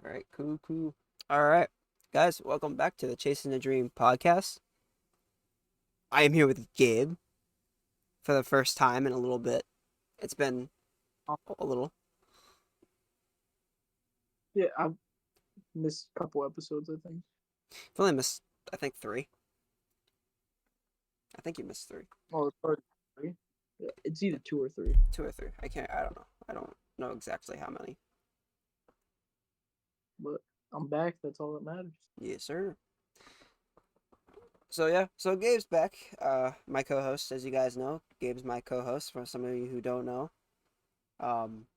All right, cool. All right, guys, welcome back to the Chasing the Dream podcast. I am here with Gabe for the first time in a little bit. It's been a little. Yeah, I've missed a couple episodes, I think. I've only missed, I think, three. I think you missed three, Oh, it's probably three. Yeah, it's either two or three. two or three. I can't. I don't know. I don't know exactly how many. But I'm back. That's all that matters. Yes, sir. So yeah, so Gabe's back. My co-host, as you guys know, Gabe's my co-host. For some of you who don't know, um,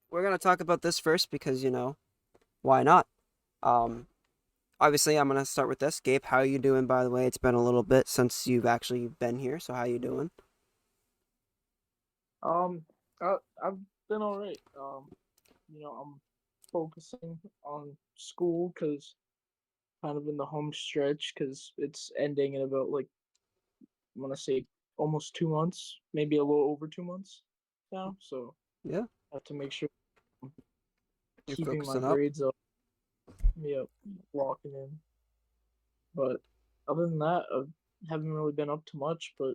we're gonna talk about this first because why not? Um, Obviously, I'm gonna start with this. Gabe, how are you doing? By the way, it's been a little bit since you've actually been here. So how you doing? Um, I've been all right. I'm focusing on school because kind of in the home stretch because it's ending in about like I'm gonna say almost 2 months, maybe a little over 2 months now. So Yeah, I have to make sure I'm you're keeping my focusing up. grades up. Yeah, locking in. But other than that, I haven't really been up to much, but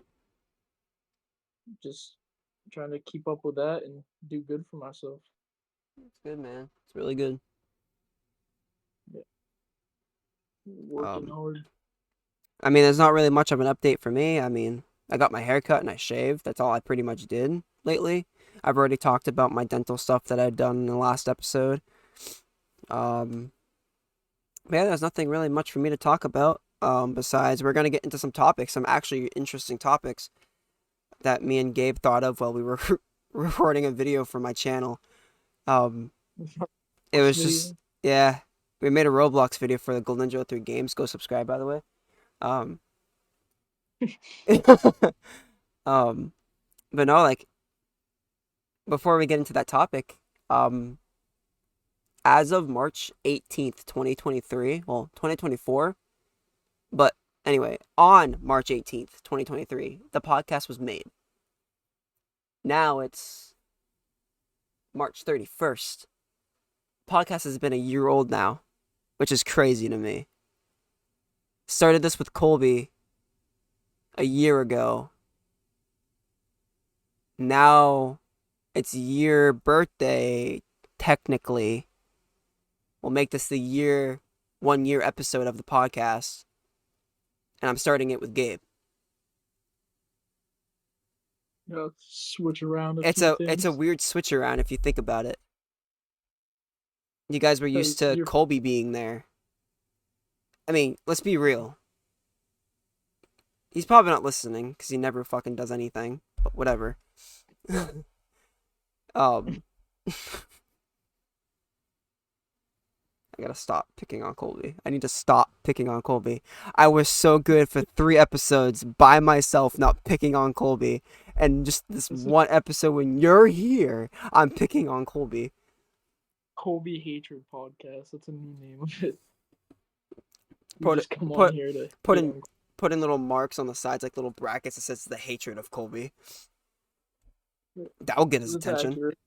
just trying to keep up with that and do good for myself. It's good, man. It's really good. Yeah, working Um, hard. I mean, there's not really much of an update for me. I mean, I got my hair cut and I shaved. That's all I pretty much did lately. I've already talked about my dental stuff that I'd done in the last episode. Um, but yeah, there's nothing really much for me to talk about. Besides, we're gonna get into some topics, some actually interesting topics that me and Gabe thought of while we were recording a video for my channel. Um, it Box was just video. yeah, we made a Roblox video for the Golden Ninja 3 games. Go subscribe, by the way. Um, um, but no, like before we get into that topic, um, as of March 18th, 2023, well, 2024, but anyway, on March 18th, 2023, the podcast was made. Now it's March 31st. Podcast has been a year old now, which is crazy to me. Started this with Colby a year ago. Now it's year birthday, technically. We'll make this the 1 year episode of the podcast. And I'm starting it with Gabe. Switch around a It's few a things. weird switch around if you think about it. You guys were used Because to you're Colby being there. I mean, let's be real. He's probably not listening because he never fucking does anything. But whatever. um, I gotta stop picking on Colby. I need to stop picking on Colby. I was so good for 3 episodes by myself, not picking on Colby. And just this this is one episode when you're here, I'm picking on Colby. Colby Hatred Podcast. That's a new name of it. You Put just come on put here to put hate in on. put in little marks on the sides, like little brackets that says the hatred of Colby. That'll get his That's attention. accurate.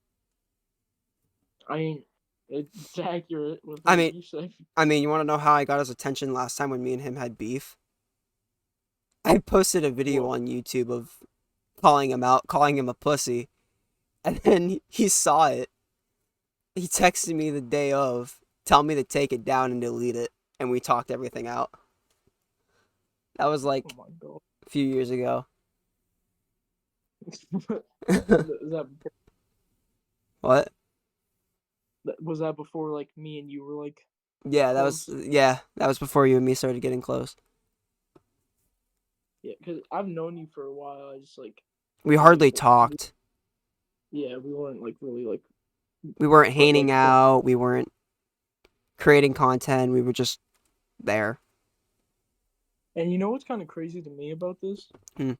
I mean, it's accurate with I what mean, you say. you want to know how I got his attention last time when me and him had beef? I posted a video Well, on YouTube of calling him out, calling him a pussy, and then he saw it. He texted me the day of, tell me to take it down and delete it, and we talked everything out. That was oh like my god. a few years ago. Is that What? was that before like me and you were like close? That was before you and me started getting close. Yeah, because I've known you for a while. I just like We we hardly talked. yeah we weren't like really like We weren't hanging friends. out. We weren't creating content. We were just there. And you know what's kind of crazy to me about this? Hmm.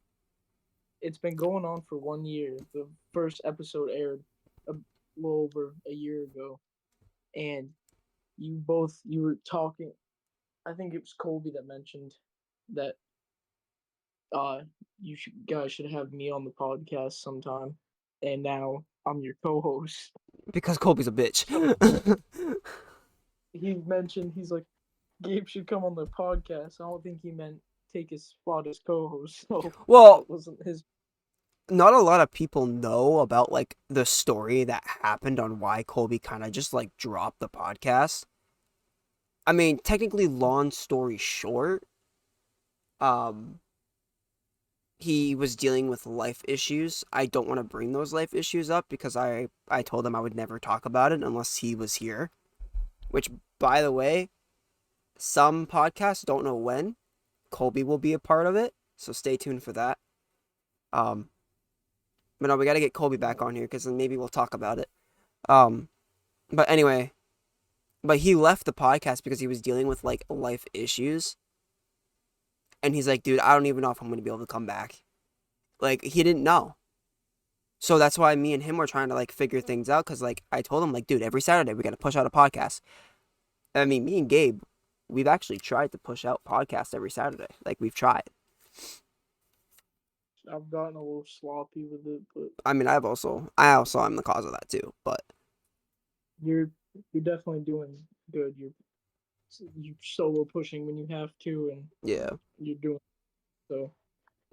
It's been going on for 1 year. The first episode aired a little over a year ago, and you were talking. I think it was Colby that mentioned that uh guys should have me on the podcast sometime. And now I'm your co-host. Because Colby's a bitch. So he mentioned he's like Gabe should come on the podcast. I don't think he meant take his spot as co-host. So Well, that wasn't his. not a lot of people know about like the story that happened on why Colby kind of just like dropped the podcast. I mean, technically, long story short, um, he was dealing with life issues. I don't want to bring those life issues up because I told him I would never talk about it unless he was here. Which, by the way, some podcasts don't know when Colby will be a part of it, so stay tuned for that. Um, but no, we got to get Colby back on here because then maybe we'll talk about it. Um, but anyway, but he left the podcast because he was dealing with like life issues, and he's like, dude, I don't even know if I'm gonna be able to come back. Like he didn't know. So that's why me and him were trying to like figure things out because like I told him like, dude, every Saturday we got to push out a podcast. I mean, me and Gabe, we've actually tried to push out podcasts every Saturday. Like we've tried. I've gotten a little sloppy with it, but I mean, I also am the cause of that too. But you're you're definitely doing good. You're solo pushing when you have to, and yeah, you're doing so.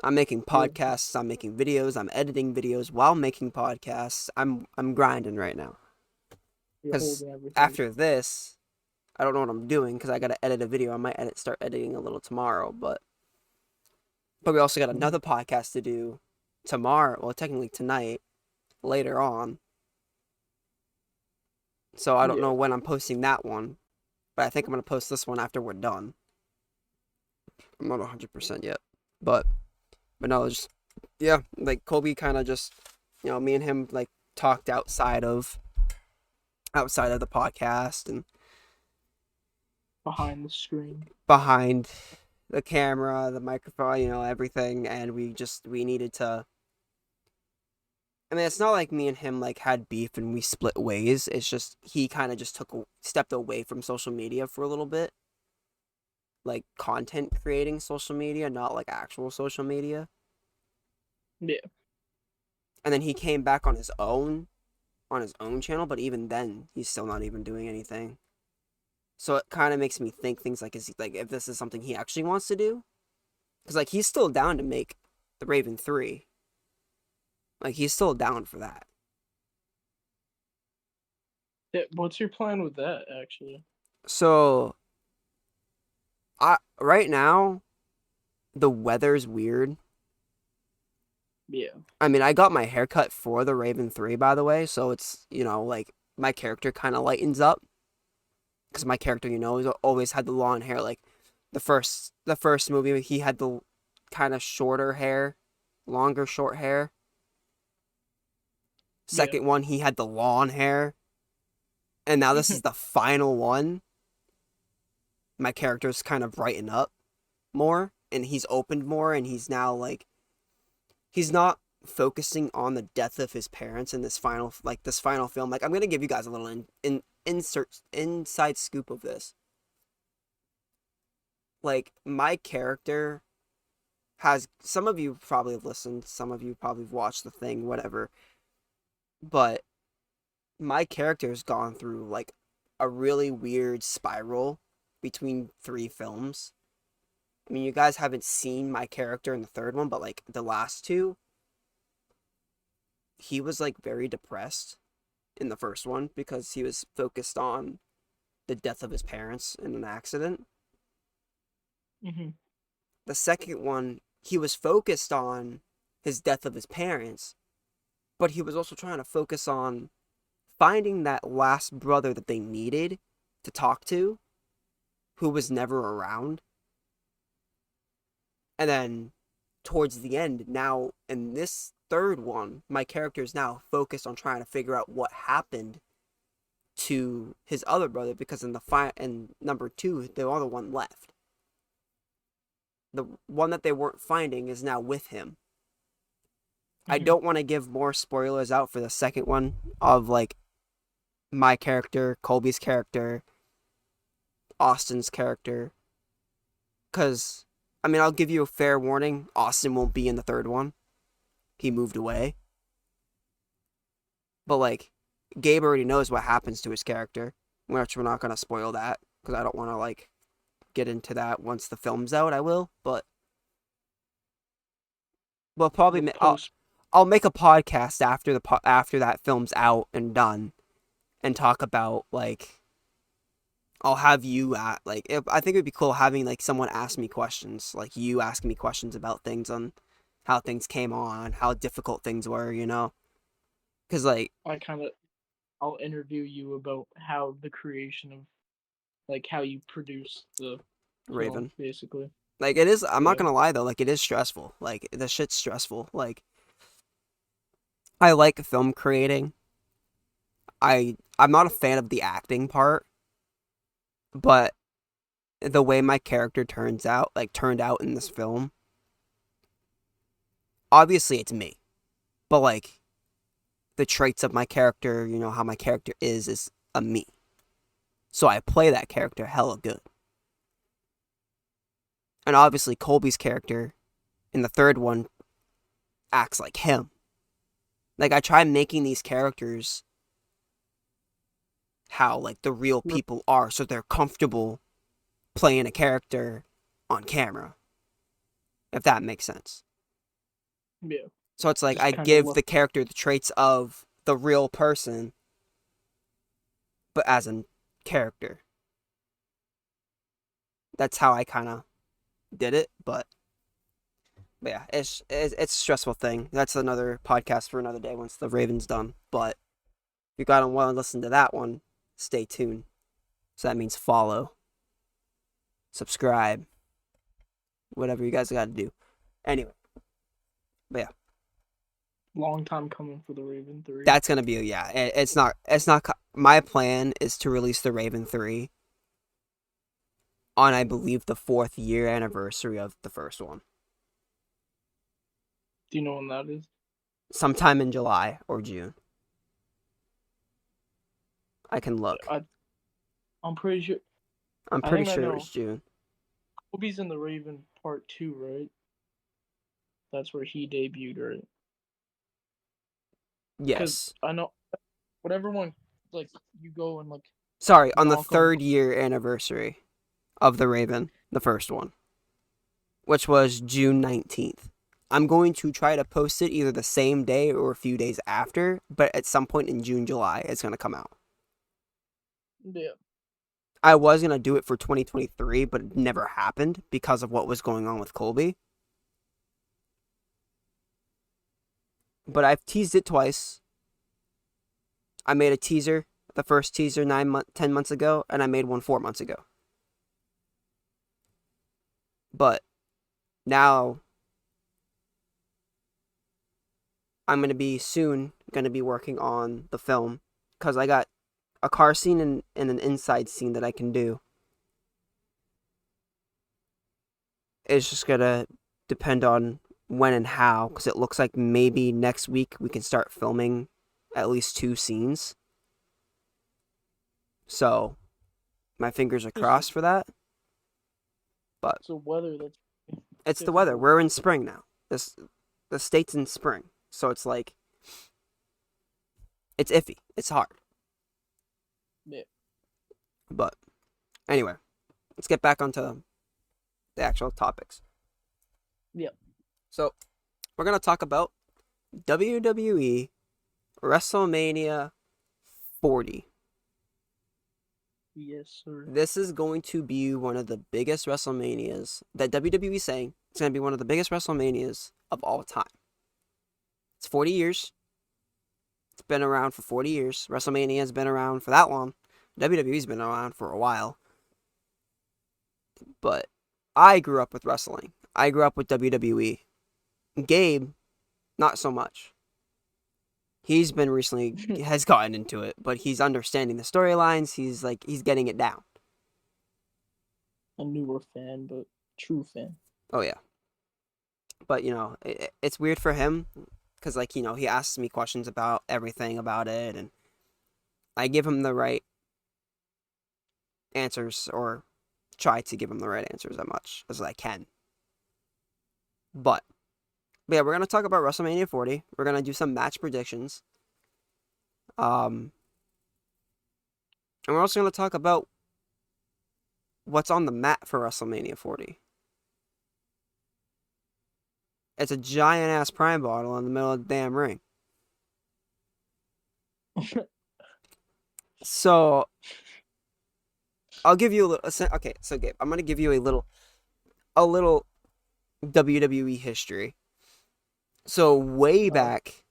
I'm making You're podcasts. I'm making videos. I'm editing videos while making podcasts. I'm grinding right now. you're Because holding everything. after this, I don't know what I'm doing because I gotta edit a video. I might start editing a little tomorrow, but we also got Mm-hmm. another podcast to do tomorrow. Well, technically tonight, later on. So I don't Yeah, know when I'm posting that one, but I think I'm gonna post this one after we're done. I'm not 100% yet, but no, just yeah, like Colby kind of just me and him like talked outside of the podcast and behind the screen. behind the camera, the microphone, everything, and we needed to. I mean, it's not like me and him like had beef and we split ways. It's just he kind of just stepped away from social media for a little bit, like content creating social media, not like actual social media. Yeah, And then he came back on his own channel, but even then, he's still not even doing anything. So it kind of makes me think things like, is he, like if this is something he actually wants to do? Because like he's still down to make the Raven 3. Like he's still down for that. yeah. What's your plan with that, actually? So I right now the weather's weird. Yeah. I mean, I got my haircut for the Raven 3, by the way, so it's, like my character kind of lightens up because my character, has always had the long hair. Like the first movie, he had the kind of shorter hair, longer short hair. Yeah. Second one, he had the long hair, and now this is the final one. My character's kind of brightened up more, and he's opened more, and he's now like he's not focusing on the death of his parents in this final film. Like I'm gonna give you guys a little inside scoop of this. Like my character has some of you probably have listened, some of you probably have watched the thing, whatever. But my character has gone through like a really weird spiral between three films. I mean, you guys haven't seen my character in the third one, but like the last two, he was like very depressed in the first one because he was focused on the death of his parents in an accident. Hmm. The second one, he was focused on his death of his parents, but he was also trying to focus on finding that last brother that they needed to talk to, who was never around. And then towards the end, now in this third one, my character is now focused on trying to figure out what happened to his other brother because in number two, the other one left. The one that they weren't finding is now with him. I Hmm. don't want to give more spoilers out for the second one of like my character, Colby's character, Austin's character, because I mean I'll give you a fair warning. Austin won't be in the third one. He moved away. But like, Gabe already knows what happens to his character, which we're not gonna spoil that because I don't want to like get into that once the film's out. I will, but we'll probably The post. I'll make a podcast after after that film's out and done and talk about like I'll have you at like I think it'd be cool having like someone ask me questions, like you ask me questions about things on how things came on, how difficult things were, you know? Because like I kind of I'll interview you about how the creation of like how you produce the film, Raven, basically. like it is. I'm not Yeah, gonna lie though, like it is stressful. Like the shit's stressful. Like I like film creating. I'm not a fan of the acting part, but the way my character turned out in this film, obviously it's me, but like the traits of my character, you know, how my character is a me. So I play that character hella good. And obviously Colby's character in the third one acts like him. Like I try making these characters how like the real people are so they're comfortable playing a character on camera, if that makes sense. yeah. So it's like Just I kind of give look. the character the traits of the real person, but as a character. That's how I kind of did it, but yeah, it's a stressful thing. That's another podcast for another day once the Raven's done. But if you gotta want to listen to that one, stay tuned. So that means follow, subscribe, whatever you guys got to do. Anyway, but yeah, Long time coming for the Raven 3. that's gonna be yeah. It's not. My plan is to release the Raven 3 on I believe the 4th year anniversary of the first one, Do you know when that is? sometime in July or June. I can look. I I'm pretty sure. I'm I pretty think I sure it know. was June. Kobe's in the Raven Part 2, right? That's where he debuted, right? Because Yes. I know whatever one, like, you go and, like, Sorry, on the knock on. 3rd year anniversary of the Raven, the first one, which was June 19th. I'm going to try to post it either the same day or a few days after, but at some point in June, July, it's going to come out. Yeah. I was going to do it for 2023, but it never happened because of what was going on with Colby. But I've teased it twice. I made a teaser, the first teaser 10 months ago, and I made one 4 months ago. But now I'm going to be working on the film because I got a car scene and an inside scene that I can do. It's just going to depend on when and how because it looks like maybe next week we can start filming at least 2 scenes. So my fingers are Just crossed for that. But it's the weather that's it's the weather. difficult. We're in spring now. The state's in spring. So it's like it's iffy. It's hard. Yeah. But anyway, let's get back onto the actual topics. Yeah. So we're gonna talk about WWE WrestleMania 40. Yes, sir. This is going to be one of the biggest WrestleManias that WWE is saying. It's going to be one of the biggest WrestleManias of all time. It's 40 years. It's been around for 40 years. WrestleMania has been around for that long. WWE's been around for a while. But I grew up with wrestling. I grew up with WWE. Gabe, not so much. He's been recently has gotten into it, but he's understanding the storylines. He's getting it down. A newer fan, but true fan. Oh yeah. But it's weird for him because he asks me questions about everything about it, and I give him the right answers or try to give him the right answers as much as I can. But yeah, we're gonna talk about WrestleMania 40. We're gonna do some match predictions. Um, and we're also going to talk about what's on the mat for WrestleMania 40. It's a giant ass Prime bottle in the middle of the damn ring. So I'll give you a little. Okay, so Gabe, I'm gonna give you a little WWE history. So way Oh, back,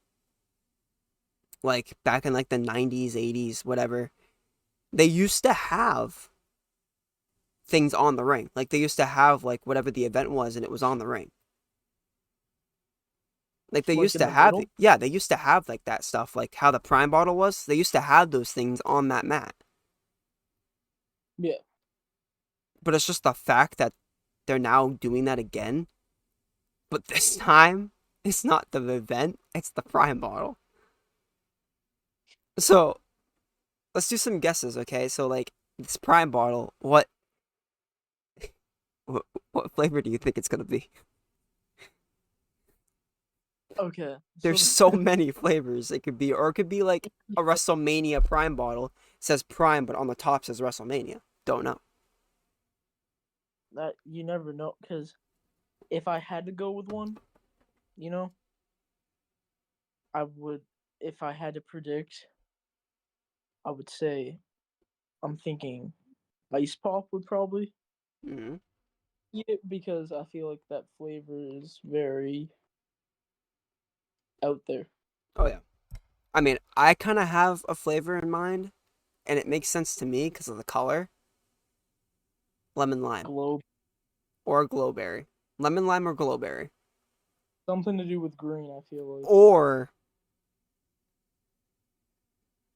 like back in like the 90s, 80s, whatever, they used to have things on the ring. Like they used to have like whatever the event was, and it was on the ring. Like they like used in to the have, middle? yeah, they used to have like that stuff, like how the Prime bottle was. They used to have those things on that mat. Yeah. But it's just the fact that they're now doing that again. But this time, it's not the event; it's the Prime bottle. So let's do some guesses, okay? So like this Prime bottle, what, what flavor do you think it's gonna be? Okay. There's So so many flavors it could be, or it could be like a WrestleMania Prime bottle. It says Prime, but on the top says WrestleMania. Don't know. that you never know, because if I had to go with one, you know, I would. If I had to predict, I would say I'm thinking ice pop would probably Mm-hmm. eat it because I feel like that flavor is very out there. Oh yeah. I mean, I kind of have a flavor in mind, and it makes sense to me because of the color. Lemon lime Globe, or glowberry. Lemon lime or glowberry. something to do with green. I feel like Or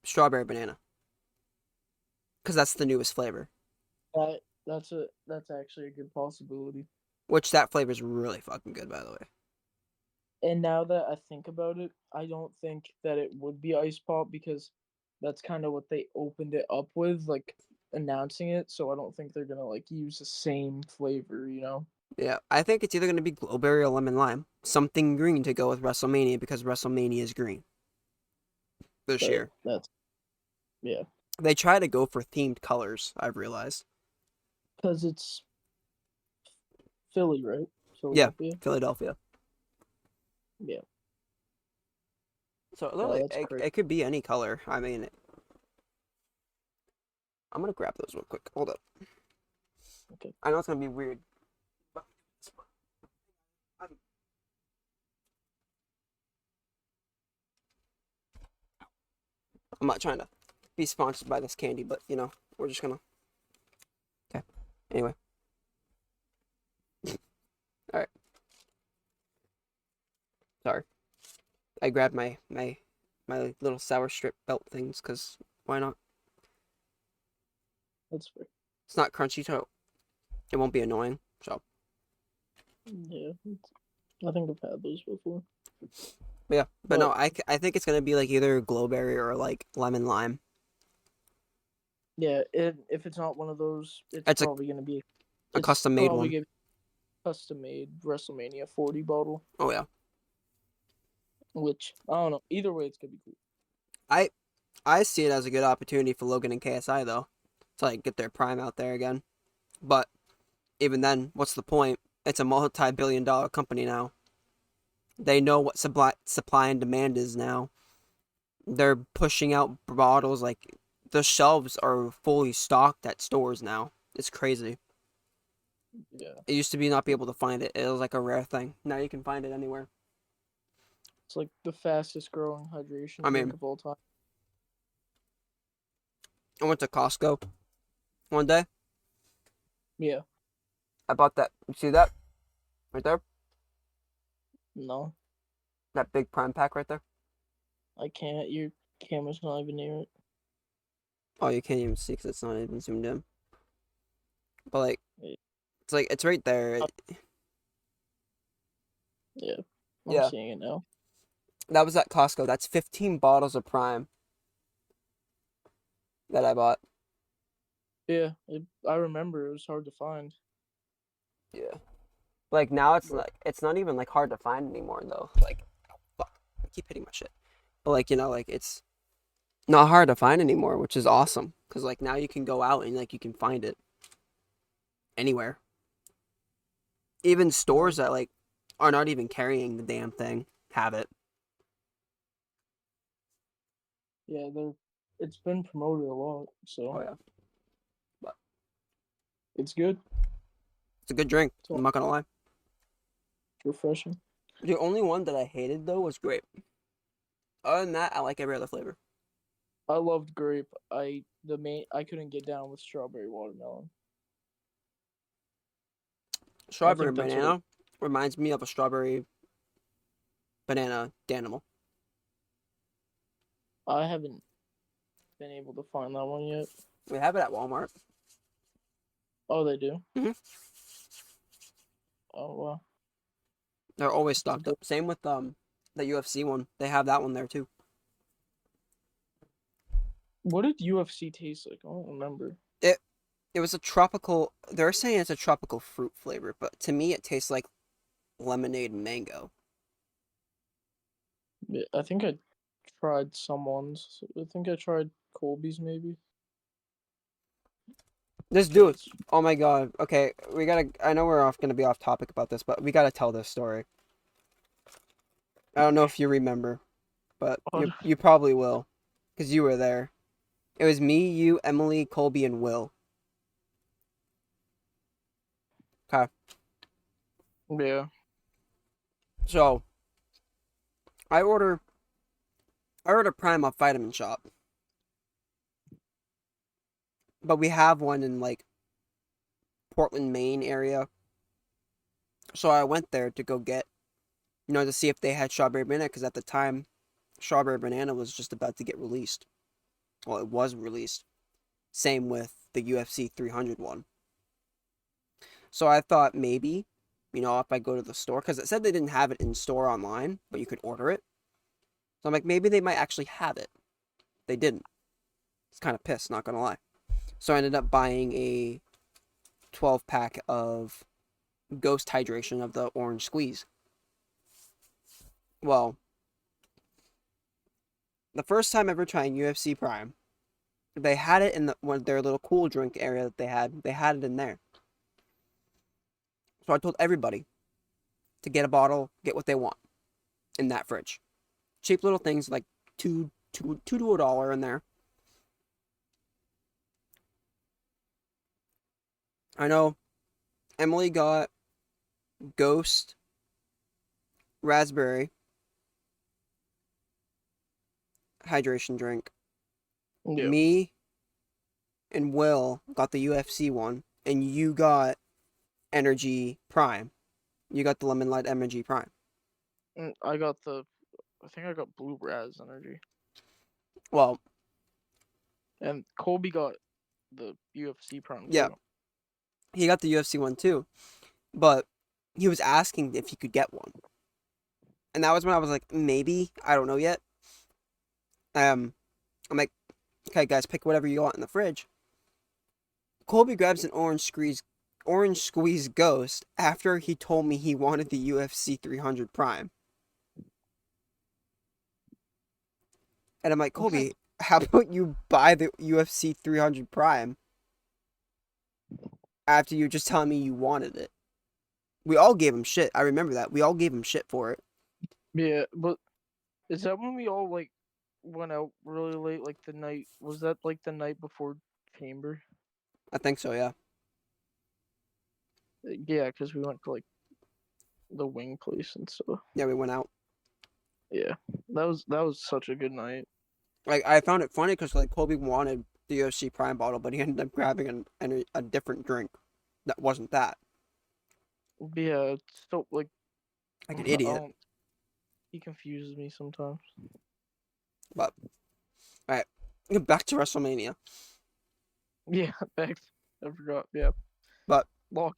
strawberry banana. Because that's the newest flavor. that's actually a good possibility. Which that flavor is really fucking good, by the way. And now that I think about it, I don't think that it would be ice pop because that's kind of what they opened it up with, like announcing it. So I don't think they're gonna like use the same flavor, you know. Yeah, I think it's either going to be glowberry or lemon lime. Something green to go with WrestleMania because WrestleMania is green this But year. that's yeah, They try to go for themed colors, I've realized. because it's Philly, right? Yeah, Philadelphia. Philadelphia. Yeah, So yeah, literally, that's crazy. it could be any color. I mean, I'm going to grab those real quick. Hold up. Okay, I know it's going to be weird. But I'm not trying to be sponsored by this candy, but you know, we're just gonna. Okay. Anyway, all right. Sorry, I grabbed my little sour strip belt things because why not? that's fair. It's not crunchy, so it won't be annoying. So Yeah, I think I've had those before, yeah, but no, but I think it's gonna be like either glowberry or like lemon lime. yeah, if it's not one of those, it's It's probably gonna be a it's custom made probably one. gonna be custom made WrestleMania 40 bottle, Oh yeah, which I don't know. Either way, it's gonna be cool. I I see it as a good opportunity for Logan and KSI though, to like get their prime out there again. But even then, what's the point? It's a multi-billion-dollar company now. They know what supply and demand is now. They're pushing out bottles like the shelves are fully stocked at stores now. It's crazy. Yeah, It used to be not be able to find it. It was like a rare thing. Now you can find it anywhere. it's like the fastest growing I hydration drink mean, of all time. I went to Costco one day. Yeah, I bought that. You see that right there? no, That big prime pack right there. I can't. Your camera's not even near it. Oh, you can't even see because it's not even zoomed in. But Yeah, like it's right there. yeah, I'm Yeah, seeing it now. that was at Costco. That's 15 bottles of prime that I bought. Yeah, I remember it was hard to find, Yeah. Like now but it's not even like hard to find anymore though. Like oh, fuck, I keep hitting my shit. But like you know like not hard to find anymore, which is awesome. Because like now you can go out and like you can find it anywhere. Even stores Like, that like are not even carrying the damn thing have it. yeah, they're it's been promoted a lot, Oh so yeah, but it's good. it's a good drink. I'm It's not gonna lie. refreshing. The only one that I hated though was grape. Other than that, I like every other flavor. I loved grape. I couldn't get down with strawberry watermelon. I Strawberry think that's what it. banana reminds me of a strawberry banana Danimal. I haven't been able to find that one yet. We have it at Walmart. Oh, they do. Hmm. Oh wow. They're always It's a stocked good. up. Same with the UFC one. They have that one there too. What did UFC taste like? I don't remember. It it was a tropical. They're saying it's a tropical fruit flavor, but to me it tastes like lemonade and mango. Yeah, I think I tried someone's. I think I tried Colby's maybe. This Yeah, dude. Oh my god. Okay, we gotta. I know we're off gonna be off topic about this, but we gotta tell this story. I don't know if you remember, but what? you probably will, because you were there. It was me, you, Emily, Colby, and Will. Okay, Yeah. so I order I order Prime off Vitamin Shop, but we have one in like Portland, Maine area. So I went there to go get, to see if they had strawberry banana, because at the time, strawberry banana was just about to get released. Well, it was released. Same with the UFC 300 one. So I thought maybe, if I go to the store, because it said they didn't have it in store online, but you could order it. So I'm like, maybe they might actually have it. They didn't. It's kind of pissed, not gonna lie. So I ended up buying a 12 pack of Ghost Hydration of the orange squeeze. Well, the first time ever trying UFC Prime, they had it in their little cool drink area that they had. They had it in there. So I told everybody to get a bottle, get what they want in that fridge. Cheap little things like two to $1 in there. I know Emily got Ghost Raspberry hydration drink. Yeah. Me and Will got the UFC one, and you got Energy Prime. You got the Lemon Light Energy Prime. I got the. I think I got Blue Raz Energy, Well, and Colby got the UFC Prime yeah, too. he got the UFC one too, but he was asking if he could get one, and that was when I was like, maybe I don't know yet. Um, I'm like, okay, guys, pick whatever you want in the fridge. Colby grabs an orange squeeze Ghost after he told me he wanted the UFC 300 Prime, and I'm like, Colby, how about you buy the UFC 300 Prime after you just telling me you wanted it? We all gave him shit. I remember that. We all gave him shit for it. Yeah, but is that when we all like went out really late? Like the night was that like the night before Chamber? I think so, yeah. Yeah, because we went to like the wing place and stuff. Yeah, we went out. Yeah, that was such a good night. Like, I found it funny because like Colby wanted the UFC Prime bottle, but he ended up grabbing a different drink that wasn't that. Yeah, it's so like Like an I idiot. don't. He confuses me sometimes. But all right, back to WrestleMania. Yeah, thanks. I forgot. Yeah, But lock.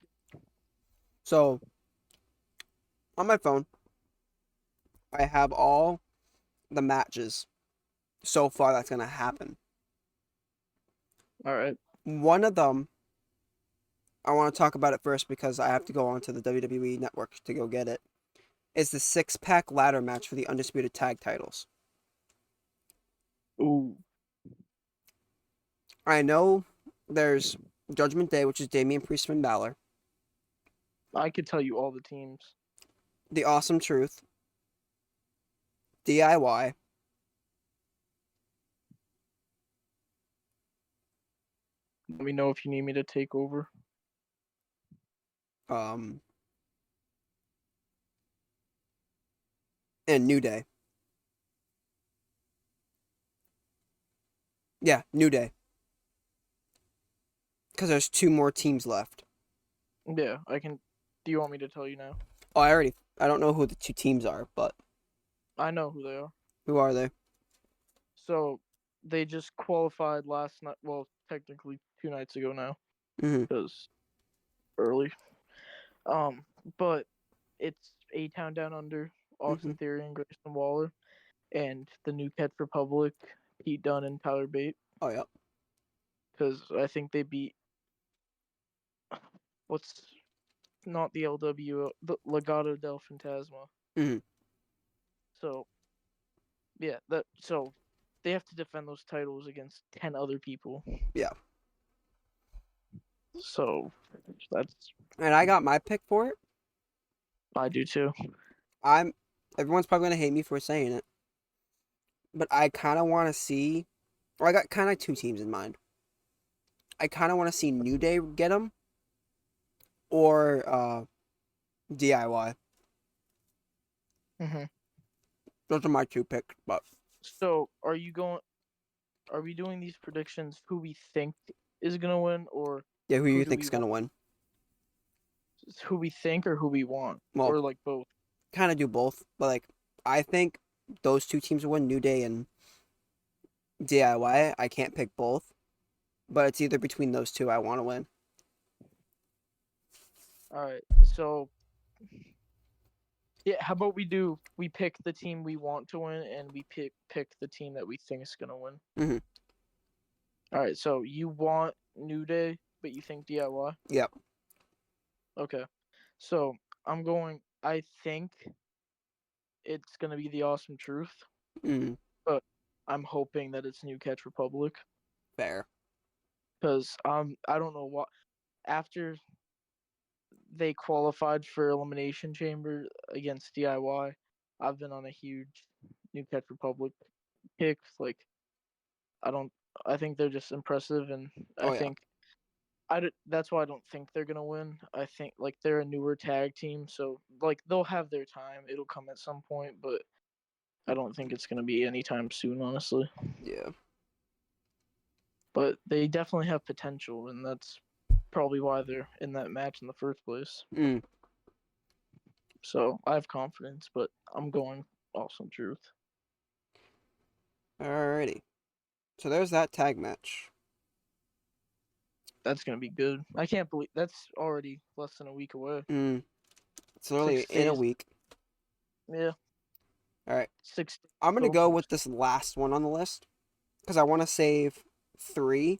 so on my phone, I have all the matches so far that's gonna happen. All right. One of them, I want to talk about it first because I have to go onto the WWE network to go get it. Is the 6 pack ladder match for the undisputed tag titles. Ooh. I know there's Judgment Day, which is Damian Priest and Balor, I could tell you all the teams. The Awesome Truth, DIY, Let me know if you need me to take over. um, and New Day. Yeah, New Day. Because there's two more teams left. Yeah, I can. Do you want me to tell you now? Oh, I don't know who the two teams are, but I know who they are. who are they? So they just qualified last night. Well, technically 2 nights ago now, Mm-hmm. because early. Um, but it's A Town Down Under, Mm-hmm. Austin Theory and Grayson Waller, and the New Catch Republic, Pete Dunne and Tyler Bate. Oh, yeah. Because I think they beat what's not the LW, the Legado del Fantasma. Mm-hmm. So yeah, that so they have to defend those titles against 10 other people. Yeah. So that's And I got my pick for it. I do too. I'm. Everyone's probably gonna hate me for saying it, but I kind of want to see. Or I got kind of two teams in mind. I kind of want to see New Day get them, or DIY. Hmm. Those are my two picks. But So are you going? Are we doing these predictions? Who we think is gonna win, or yeah, who do who you do think we is want? gonna win? Who we think or who we want, Well, or like both? kind of do both, but like I think those two teams will win, New Day and DIY. I can't pick both, but it's either between those two I want to win. All right. So yeah, how about we pick the team we want to win, and we pick the team that we think is gonna win. Mm-hmm. All right. So you want New Day, but you think DIY. Yep. Okay. So I'm going. I think it's gonna be the Awesome Truth, Mm, but I'm hoping that it's New Catch Republic fair. because I don't know what after they qualified for Elimination Chamber against DIY. I've been on a huge New Catch Republic kick. Like I don't. I think they're just impressive, and I Oh yeah. think that's why I don't think they're gonna win. I think like they're a newer tag team, so like they'll have their time. It'll come at some point, but I don't think it's gonna be anytime soon, honestly. Yeah. But they definitely have potential, and that's probably why they're in that match in the first place. Mm, So I have confidence, but I'm going Awesome Truth. alrighty. So there's that tag match. That's gonna be good. I can't believe that's already less than a week away. Mm, it's literally Six in a days. week. Yeah, All right. 6 days I'm gonna till. go with this last one on the list because I want to save three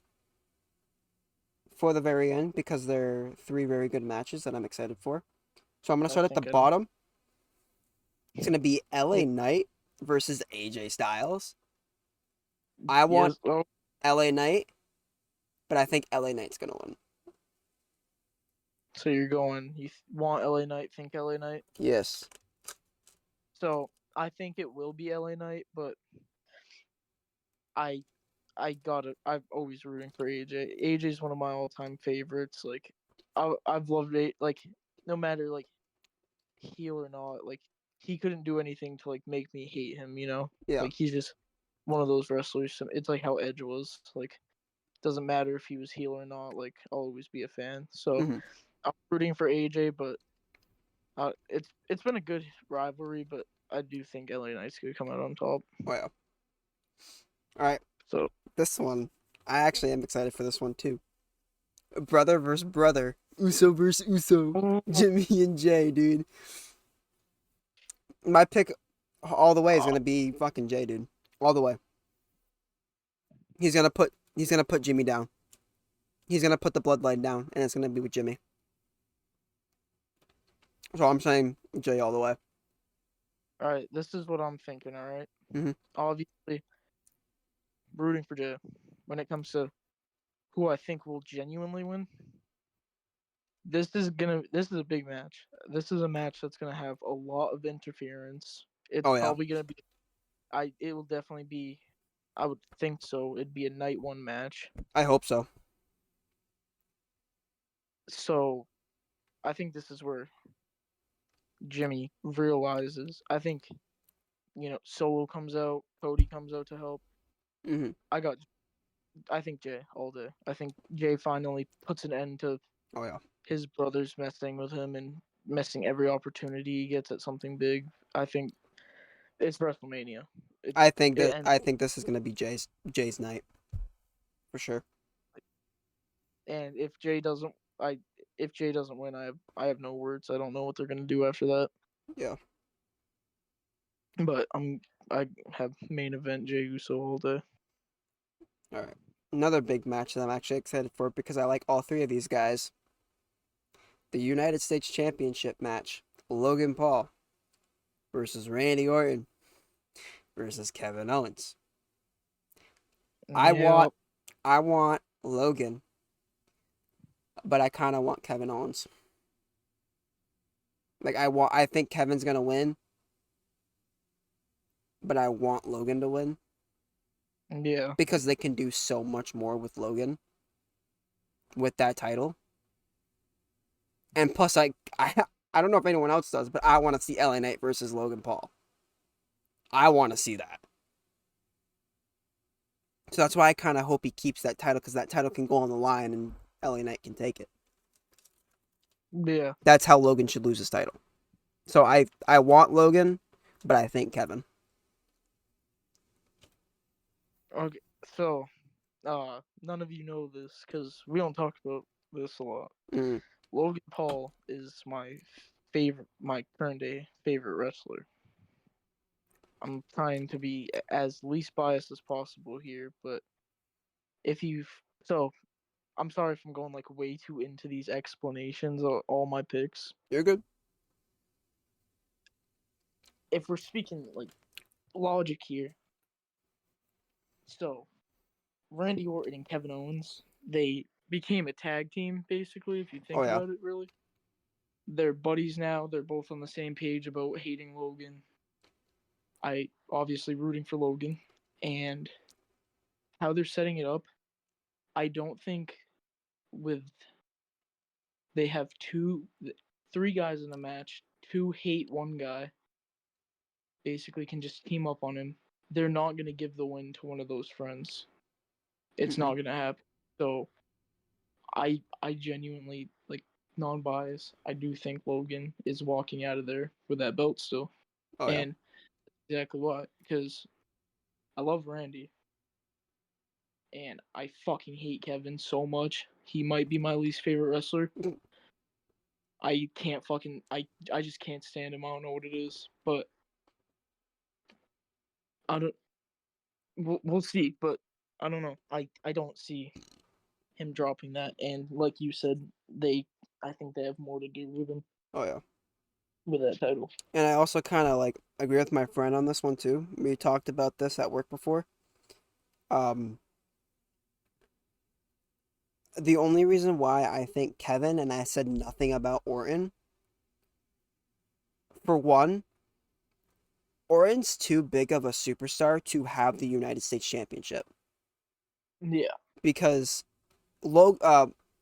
for the very end because they're three very good matches that I'm excited for. So I'm gonna I start at the think I know. bottom. It's gonna be Oh, LA Knight versus AJ Styles. I want yes. Oh, LA Knight, but I think LA Knight's gonna win. so you're going. You want LA Knight? Think LA Knight. Yes. So I think it will be LA Knight, but I I got it. I'm always rooting for AJ. AJ's one of my all-time favorites. Like I've loved it. Like no matter like heel or not, like he couldn't do anything to like make me hate him. Yeah. Like he's just one of those wrestlers. It's like how Edge was. Like doesn't matter if he was heel or not. Like I'll always be a fan. So Mm-hmm. I'm rooting for AJ, but it's been a good rivalry. But I do think LA Knight's gonna come out on top. Oh yeah. All right. So This one, I actually am excited for this one too. Brother versus brother. Uso versus Uso. Jimmy and Jay, dude. My pick all the way is gonna be fucking Jay, dude. All the way. He's gonna put Jimmy down. He's gonna put the bloodline down, and it's gonna be with Jimmy. So I'm saying Jay all the way. all right, this is what I'm thinking. All right, Mm-hmm. obviously rooting for Jay when it comes to who I think will genuinely win. This is a big match. This is a match that's gonna have a lot of interference. It's Oh yeah, probably gonna be it will definitely be, I would think so. It'd be a night one match. I hope so. So I think this is where Jimmy realizes. I think, Solo comes out, Cody comes out to help. Hmm. I got I think Jay all day. I think Jay finally puts an end to Oh yeah. his brothers messing with him and messing every opportunity he gets at something big. I think it's WrestleMania. And I think this is gonna be Jay's night for sure. and I if Jay doesn't win, I have no words. I don't know what they're gonna do after that. Yeah. But I have main event Jey Uso all day. All right. Another big match that I'm actually excited for because I like all three of these guys. The United States Championship match: Logan Paul versus Randy Orton versus Kevin Owens. I Yeah, want I want Logan, but I kind of want Kevin Owens. Like I think Kevin's gonna win, but I want Logan to win yeah, because they can do so much more with Logan with that title. And plus, I don't know if anyone else does, but I want to see LA Knight versus Logan Paul. I want to see that. So that's why I kind of hope he keeps that title because that title can go on the line and LA Knight can take it. yeah. That's how Logan should lose his title. So I want Logan, but I think Kevin. Okay, so none of you know this because we don't talk about this a lot. Mm, Logan Paul is my current day favorite wrestler. I'm trying to be as least biased as possible here, but if you've so I'm sorry if I'm going like way too into these explanations of all my picks. you're good. If we're speaking like logic here, so Randy Orton and Kevin Owens, they became a tag team basically. If you Oh think yeah. about it, really, they're buddies now. They're both on the same page about hating Logan. I obviously rooting for Logan, and how they're setting it up. I don't think with they have three guys in the match. Two hate one guy. Basically, can just team up on him. They're not gonna give the win to one of those friends. It's Mm-mm. not gonna happen. So I genuinely like non-bias. I do think Logan is walking out of there with that belt still, Oh yeah. and exactly why, because I love Randy and I fucking hate Kevin so much. He might be my least favorite wrestler. I can't fucking I just can't stand him. I don't know what it is, but I don't. We'll see, but I don't know. I don't see him dropping that. And like you said, I think they have more to do with him Oh yeah. with that title. And I also kind of like agree with my friend on this one too. We talked about this at work before. Um, the only reason why I think Kevin and I said nothing about Orton, for one, Orton's too big of a superstar to have the United States Championship Yeah, because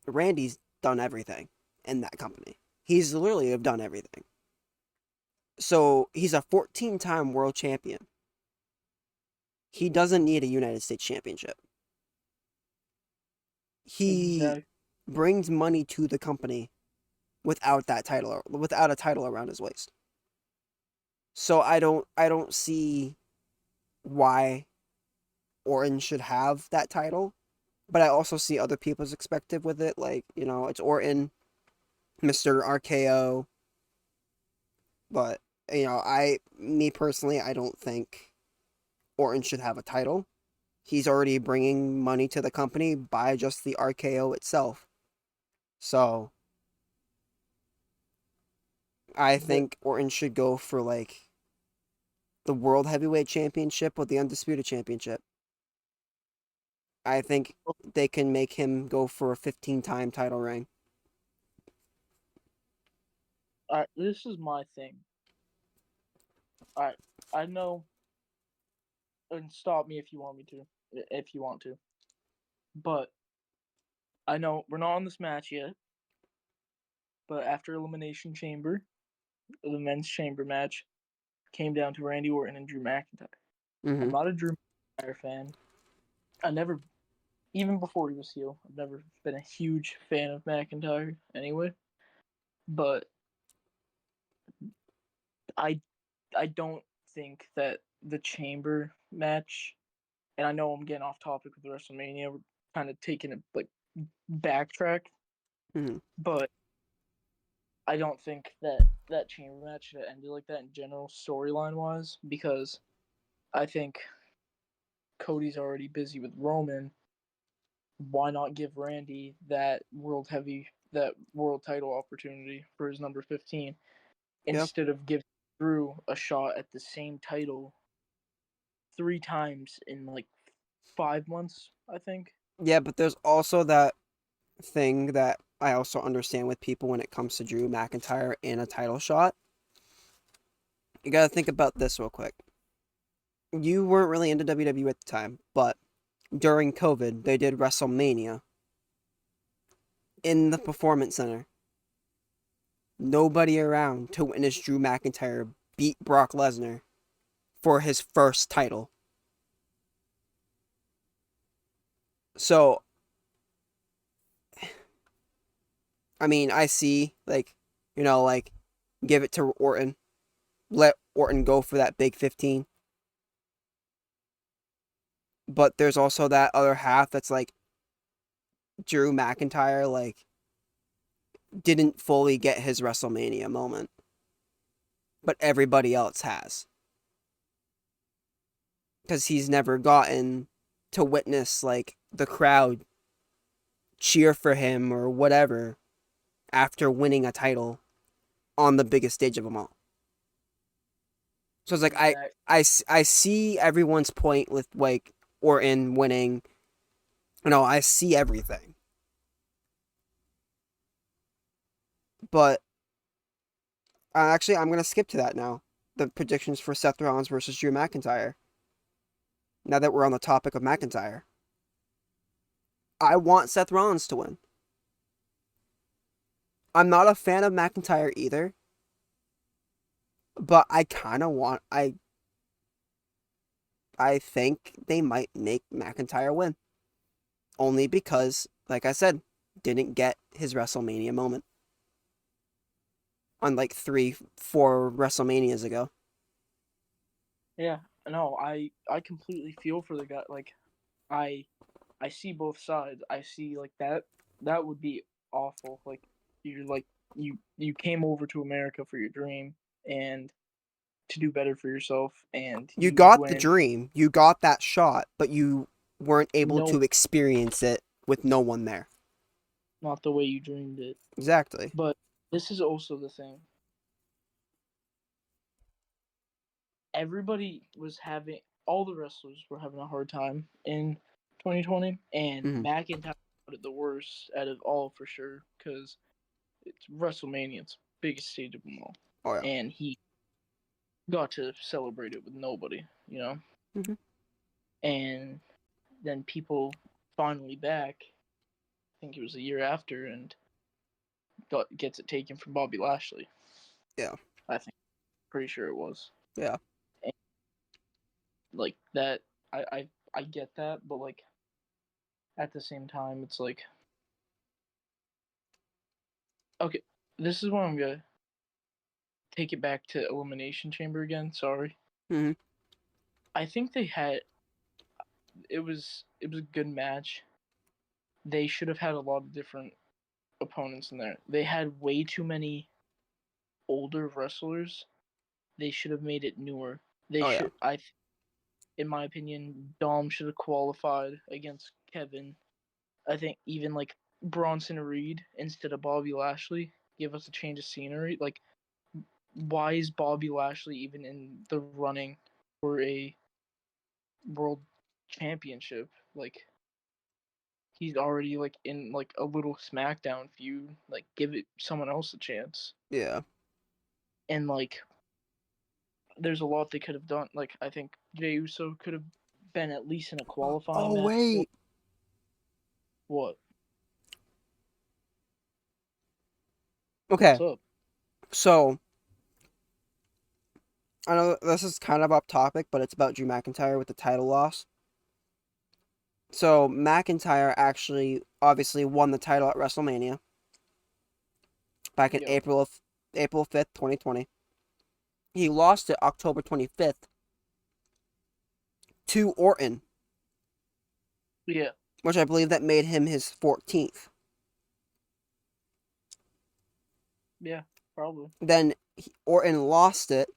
Randy's done everything in that company. He's literally have done everything. So he's a 14-time world champion. He doesn't need a United States Championship. He exactly. brings money to the company without that title, without a title around his waist. So I don't see why Orton should have that title, but I also see other people's perspective with it. Like, it's Orton, Mr. RKO, but me personally, I don't think Orton should have a title. He's already bringing money to the company by just the RKO itself. So I The think Orton should go for like the World Heavyweight Championship with the Undisputed Championship. I think they can make him go for a 15-time title reign. Alright, this is my thing. Alright, I know, and stop me if you want me to, if you want to. But I know we're not on this match yet. But after Elimination Chamber, the men's chamber match came down to Randy Orton and Drew McIntyre. I'm Mm-hmm. not a Drew McIntyre fan. I never, even before he was heel, I've never been a huge fan of McIntyre anyway. But I I don't think that the chamber match, and I know I'm getting off topic with WrestleMania, we're kind of taking a like backtrack, Mm-hmm. but I don't think that that chamber match should have ended like that in general storyline wise, because I think Cody's already busy with Roman. Why not give Randy that world title opportunity for his number 15 Yeah. instead of giving Drew a shot at the same title 3 times in like 5 months, I think. Yeah, but there's also that thing that I also understand with people when it comes to Drew McIntyre in a title shot. You got to think about this real quick. You weren't really into WWE at the time, but during COVID, they did WrestleMania in the Performance Center. Nobody around to witness Drew McIntyre beat Brock Lesnar for his first title. So, I mean, I see, like, like, give it to Orton. Let Orton go for that big 15. But there's also that other half that's like, Drew McIntyre, like, didn't fully get his WrestleMania moment. But everybody else has. Because he's never gotten to witness, like, the crowd cheer for him or whatever after winning a title on the biggest stage of them all. So it's like Exactly. I see everyone's point with like Orton winning. I see everything, but actually I'm gonna skip to that now. The predictions for Seth Rollins versus Drew McIntyre. Now that we're on the topic of McIntyre, I want Seth Rollins to win. I'm not a fan of McIntyre either, but I kind of want. I think they might make McIntyre win. Only because, like I said, didn't get his WrestleMania moment on like 3, 4 WrestleManias ago. Yeah, no, I completely feel for the guy. Like I I see both sides. I see like that would be awful. Like you came over to America for your dream and to do better for yourself, and You you got the went dream, you got that shot, but you weren't able no, to experience it with no one there. not the way you dreamed it. Exactly. But this is also the thing. Everybody was having all the wrestlers were having a hard time in 2020, and Mm-hmm. McIntyre got it the worst out of all for sure because it's WrestleMania, it's biggest stage of them all, Oh yeah. and he got to celebrate it with nobody. Mm-hmm. And then people finally back. I think it was a year after, and gets it taken from Bobby Lashley. Yeah. I think, pretty sure it was. Yeah. And like that, I get that, but like at the same time, it's like okay, this is where I'm gonna take it back to Elimination Chamber again. Sorry, Mm-hmm. I think it was a good match. They should have had a lot of different opponents in there. They had way too many older wrestlers. They should have made it newer. They Oh yeah. should in my opinion, Dom should have qualified against Kevin. I think even like Bronson Reed instead of Bobby Lashley give us a change of scenery. Like, why is Bobby Lashley even in the running for a world championship? Like, he's already like in like a little SmackDown feud. Like give it someone else a chance. Yeah. And like there's a lot they could have done. Like I think Jey Uso could have been at least in a qualifying Oh match. wait. What? What's Okay. up? So I know this is kind of off topic, but it's about Drew McIntyre with the title loss. So McIntyre actually obviously won the title at WrestleMania back in Yo. April 5th, 2020. He lost it October 25th to Orton, Yeah. which I believe that made him his 14th. Yeah. Probably. Then Orton lost it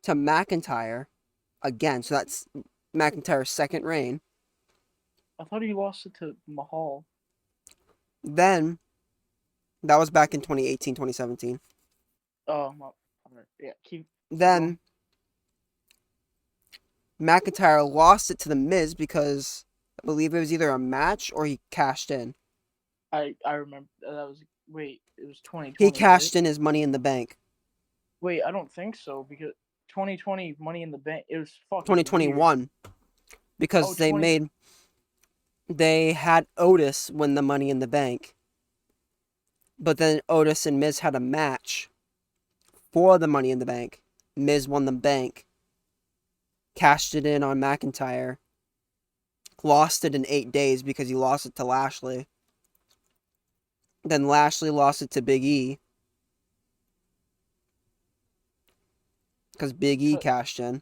to McIntyre again. So that's McIntyre's second reign. I thought he lost it to Mahal. Then that was back in 2018, 2017. Oh, yeah. Keep going. Then McIntyre lost it to The Miz because I believe it was either a match or he cashed in. I remember that was wait. It was He 2020, right? cashed in his Money in the Bank. Wait, I don't think so because 2020 Money in the Bank. It was fucking weird. 2021 Oh, because 20. they had Otis win the Money in the Bank, but then Otis and Miz had a match for the Money in the Bank. Miz won the bank, cashed it in on McIntyre, lost it in 8 days because he lost it to Lashley. Then Lashley lost it to Big E because Big E cashed in.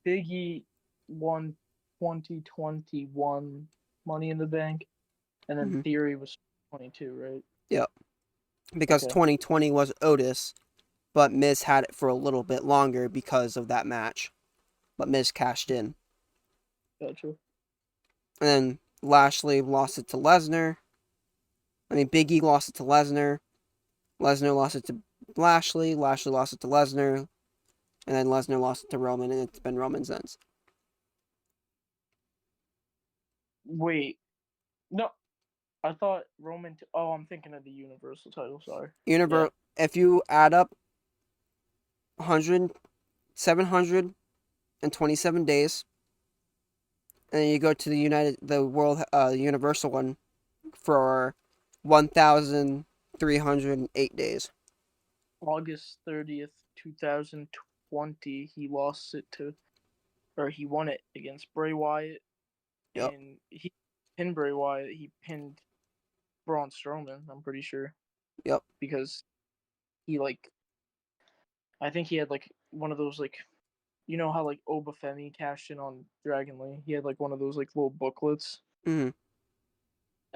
Biggie won 2021 Money in the Bank, and then Mm-hmm. Theory was 22, right? Yep. Because Okay, 2020 was Otis, but Miz had it for a little bit longer because of that match. But Miz cashed in. gotcha. And then Lashley lost it to Lesnar. I mean, Big E lost it to Lesnar. Lesnar lost it to Lashley. Lashley lost it to Lesnar. And then Lesnar lost it to Roman, and it's been Roman since. Wait, no, I thought Roman. Oh, I'm thinking of the Universal title. Sorry. Yeah, If you add up 100, 727 days, and then you go to the World, Universal one for 1,308 days. August 30th, 2020, he lost it to, or he won it against Bray Wyatt, Yep. and he pinned Bray Wyatt. He pinned Braun Strowman. I'm pretty sure Yep. because he like I think he had like one of those like you know how like Obafemi cashed in on Dragon Lee. He had like one of those like little booklets. Mm-hmm.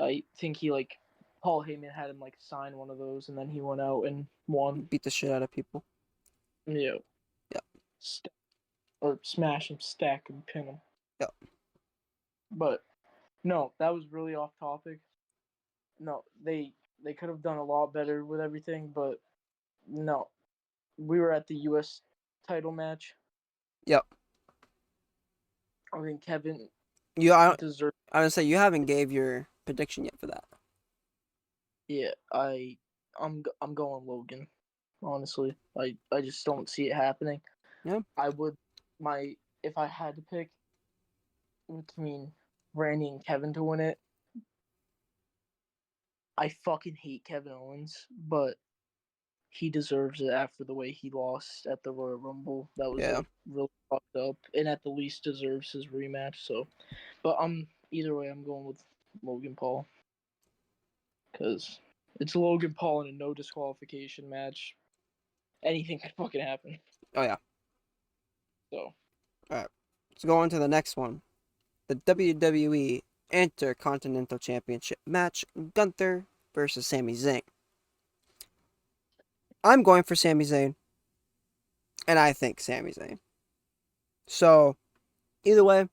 I think he like Paul Heyman had him like sign one of those, and then he went out and won. Beat the shit out of people. Yeah, Yep. or smash him, stack him, pin him. Yep. But no, that was really off topic. No, they could have done a lot better with everything, but no, we were at the U.S. title match. Yep. I think Kevin You, deserved. I would say you haven't gave your prediction yet for that. Yeah, I'm going Logan. Honestly, I just don't see it happening. Yeah. I would my if I had to pick between Randy and Kevin to win it. I fucking hate Kevin Owens, but he deserves it after the way he lost at the Royal Rumble. That was Yeah. like really fucked up, and at the least deserves his rematch. So, but either way, I'm going with Logan Paul because it's Logan Paul in a no disqualification match. Anything could fucking happen. Oh yeah. So, All right. Let's go on to the next one. The WWE Intercontinental Championship match: Gunther versus Sami Zayn. I'm going for Sami Zayn, and I think Sami Zayn. So either way,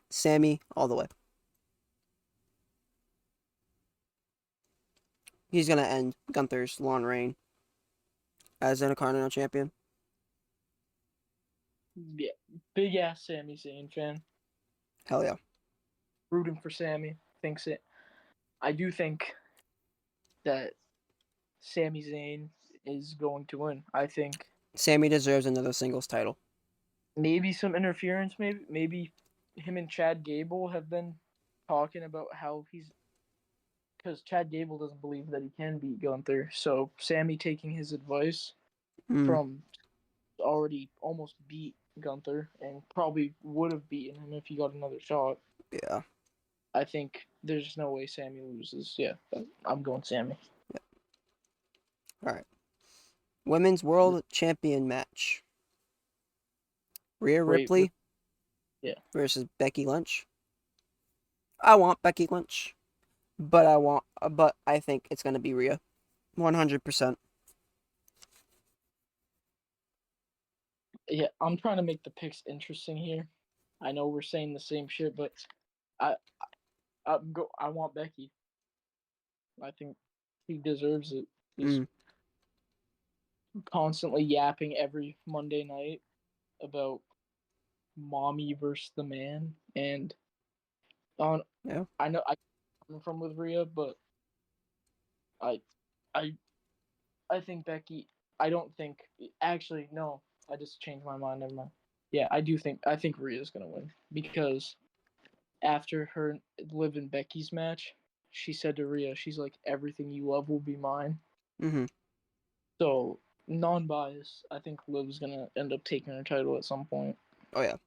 Sami all the way. He's gonna end Gunther's long reign as Intercontinental Champion. yeah, big ass Sami Zayn fan. Hell yeah. Rooting for Sammy. Thinks it. I do think that Sami Zayn is going to win. I think Sammy deserves another singles title. maybe some interference. Maybe him and Chad Gable have been talking about how he's because Chad Gable doesn't believe that he can beat Gunther. So Sammy taking his advice Mm, from already almost beat Gunther and probably would have beaten him if he got another shot. yeah. I think there's no way Sammy loses. Yeah, I'm going Sammy. Yeah. All right. Women's World Champion match. Rhea Great. Ripley Yeah. versus Becky Lynch. I want Becky Lynch, but I think it's gonna be Rhea. 100%. Yeah, I'm trying to make the picks interesting here. I know we're saying the same shit, but I I want Becky. I think she deserves it. She's Mm, constantly yapping every Monday night about mommy versus the man, and on yeah. I know I come from with Rhea, but I I I think Becky. I don't think actually no. I just changed my mind. Never mind. Yeah, I think Rhea's gonna win because after her Liv and Becky's match, she said to Rhea, she's like, everything you love will be mine. Mm-hmm. So, non bias, I think Liv's gonna end up taking her title at some point. Oh yeah.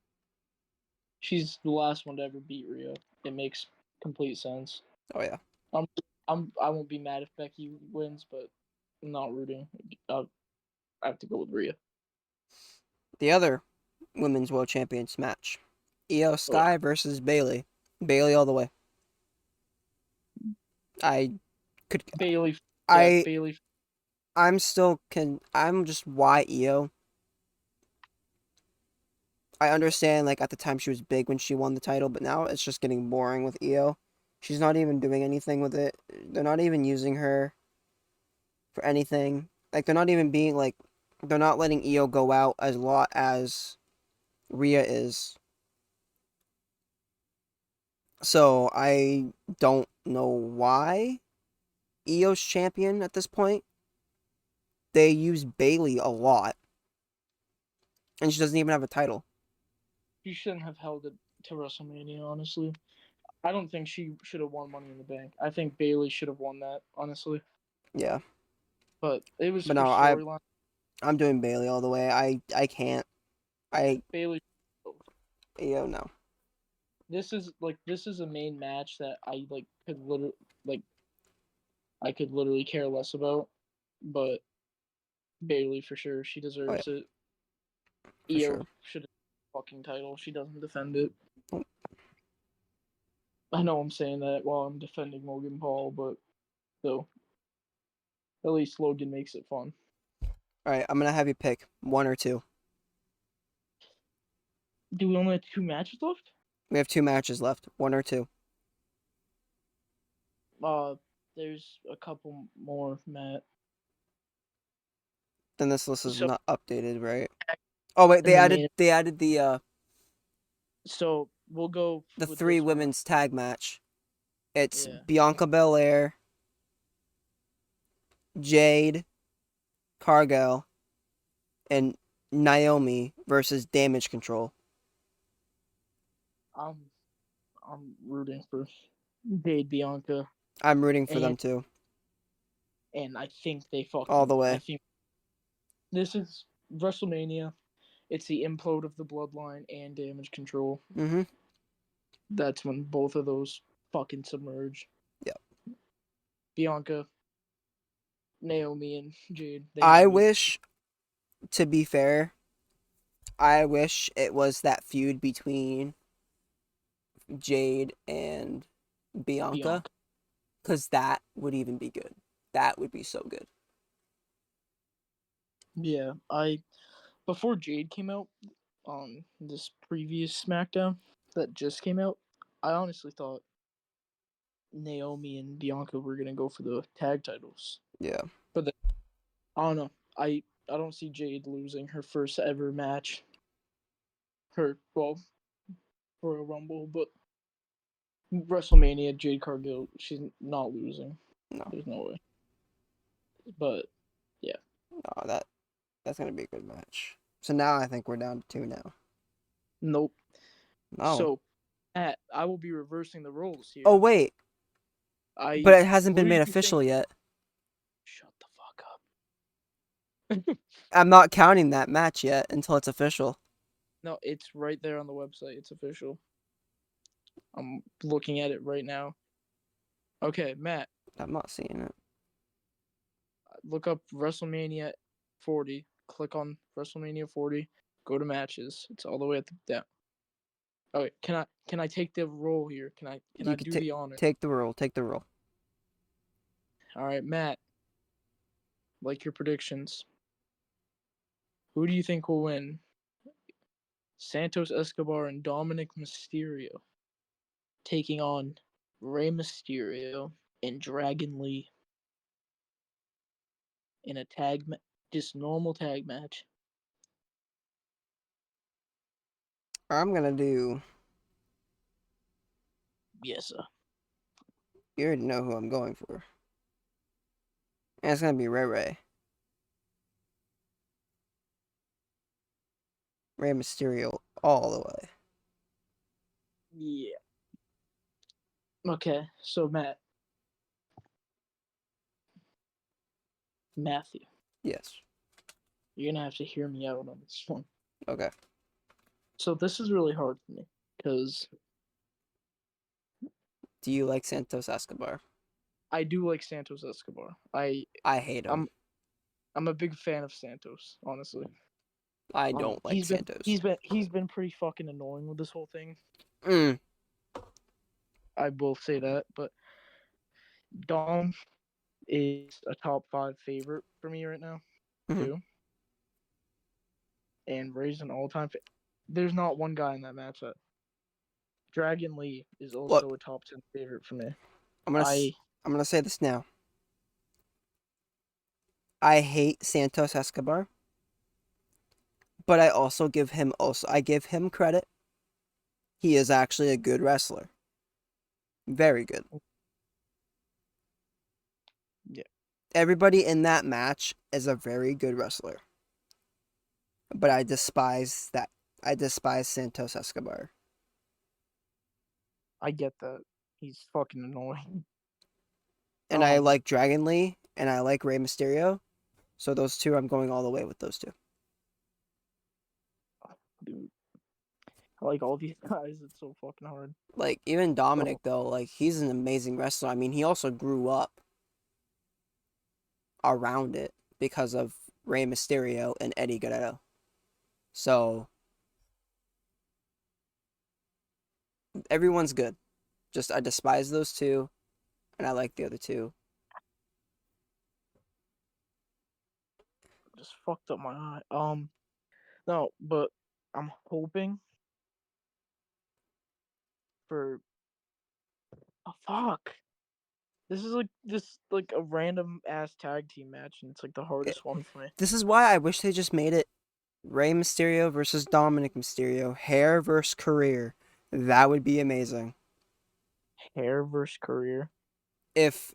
She's the last one to ever beat Rhea. It makes complete sense. Oh yeah. I'm, I won't be mad if Becky wins, but I'm not rooting. I have to go with Rhea. The other Women's World Champions match. Io Oh, Sky versus Bailey. Bailey all the way. I could Bailey, yeah, I Bailey. I'm just why Io. I understand like at the time she was big when she won the title, but now it's just getting boring with Io. She's not even doing anything with it. They're not even using her for anything. Like they're not letting Io go out as a lot as Rhea is. So I don't know why Io's champion at this point. They use Bailey a lot, and she doesn't even have a title. She shouldn't have held it to WrestleMania, honestly. I don't think she should have won Money in the Bank. I think Bailey should have won that, honestly. Yeah, But it was but for no, storyline. I'm doing Bailey all the way. I can't. I Bailey. Io no. This is a main match that I like I could literally care less about. But Bailey for sure, she Oh deserves yeah, it. for Io sure. should have fucking title. She doesn't defend it. Oh, I know I'm saying that while I'm defending Logan Paul, but so at least Logan makes it fun. all right, I'm gonna have you pick one or two. Do we only have two matches left? We have two matches left. One or two. Uh, there's a couple more, Matt. Then this list is So not updated, right? Oh wait, in the main, they added so we'll go the with three this one. women's tag match. It's Yeah, Bianca Belair, Jade, Cargill, and Naomi versus Damage Control. I'm I'm rooting for Jade Bianca, I'm rooting for them and too, I think they all fucking the I way. think this is WrestleMania. It's the implode of the Bloodline and Damage Control. Mm-hmm. That's when both of those fucking submerge. Yeah. Bianca, Naomi, and Jade. They I have it. wish, to be fair, I wish it was that feud between Jade and Bianca, Bianca. because that would even be good. That would be so good. Yeah, I before Jade came out on this previous SmackDown that just came out, I honestly thought Naomi and Bianca were gonna go for the tag titles. Yeah. But I don't know. I don't see Jade losing her first ever match. Her well, Royal Rumble, but WrestleMania, Jade Cargill, she's not losing. No, There's no way. But yeah, no, that's gonna be a good match. So now I think we're down to two now. nope. No. So, I will be reversing the roles Oh here. wait, but I it hasn't Who been do made you think? official yet. Shut the fuck up. I'm not counting that match yet until it's official. No, it's right there on the website. It's official. I'm looking at it right now. Okay, Matt, I'm not seeing it. look up WrestleMania 40. Click on WrestleMania 40. Go to matches. It's all the way at the down. Okay, can I take the role here? Can You I could do the honor? take the role. Take the role. All right, Matt. Like your predictions. Who do you think will win? Santos Escobar and Dominic Mysterio taking on Rey Mysterio and Dragon Lee in a just normal tag match. I'm gonna do. Yes, sir. You already know who I'm going for. And it's gonna be Ray Ray. Rey Mysterio all the way. Yeah. Okay, so Matthew, Yes. you're gonna have to hear me out on this one. Okay. So this is really hard for me because Do you like Santos Escobar? I do like Santos Escobar. I hate him. I'm I'm a big fan of Santos, honestly. I don't like Santos. He's been pretty fucking annoying with this whole thing. Mm. I will say that, but Dom is a top five favorite for me right now, Mm-hmm. too. And Ray's an all time. There's not one guy in that matchup. Dragon Lee is Look, also a top 10 favorite for me. I'm gonna I I'm gonna say this now. I hate Santos Escobar, but I give him credit. He is actually a good wrestler. Very good. Yeah, Everybody in that match is a very good wrestler. But I despise that. I despise Santos Escobar. I get that. He's fucking annoying. And I Um, like Dragon Lee and I like Rey Mysterio. So those two, I'm going all the way with those two. Dude, I like all these guys. It's so fucking hard. Like even Dominic So though, like he's an amazing wrestler. I mean, he also grew up around it because of Rey Mysterio and Eddie Guerrero. So everyone's good. Just I despise those two and I like the other two. just fucked up my eye. No, but I'm hoping for. Oh fuck! This like a random ass tag team match, and it's like the It, hardest one for me. this is why I wish they just made it Rey Mysterio versus Dominic Mysterio, hair versus career. That would be amazing. Hair versus career. If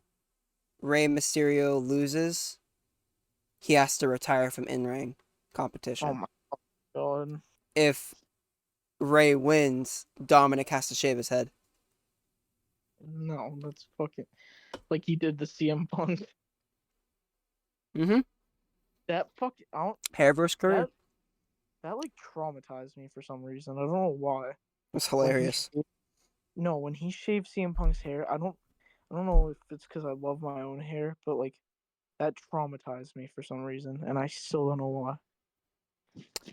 Rey Mysterio loses, he has to retire from in-ring Oh competition. my god! If Rey wins, Dominic has to shave his head. No, that's fucking like he did the CM Punk. Mm-hmm. That fucking I don't Hair versus career. that that like traumatized me for some reason. I don't know why. It's When he hilarious. no, when he shaved CM Punk's hair, I don't know if it's because I love my own hair, but like that traumatized me for some reason, and I still don't know why.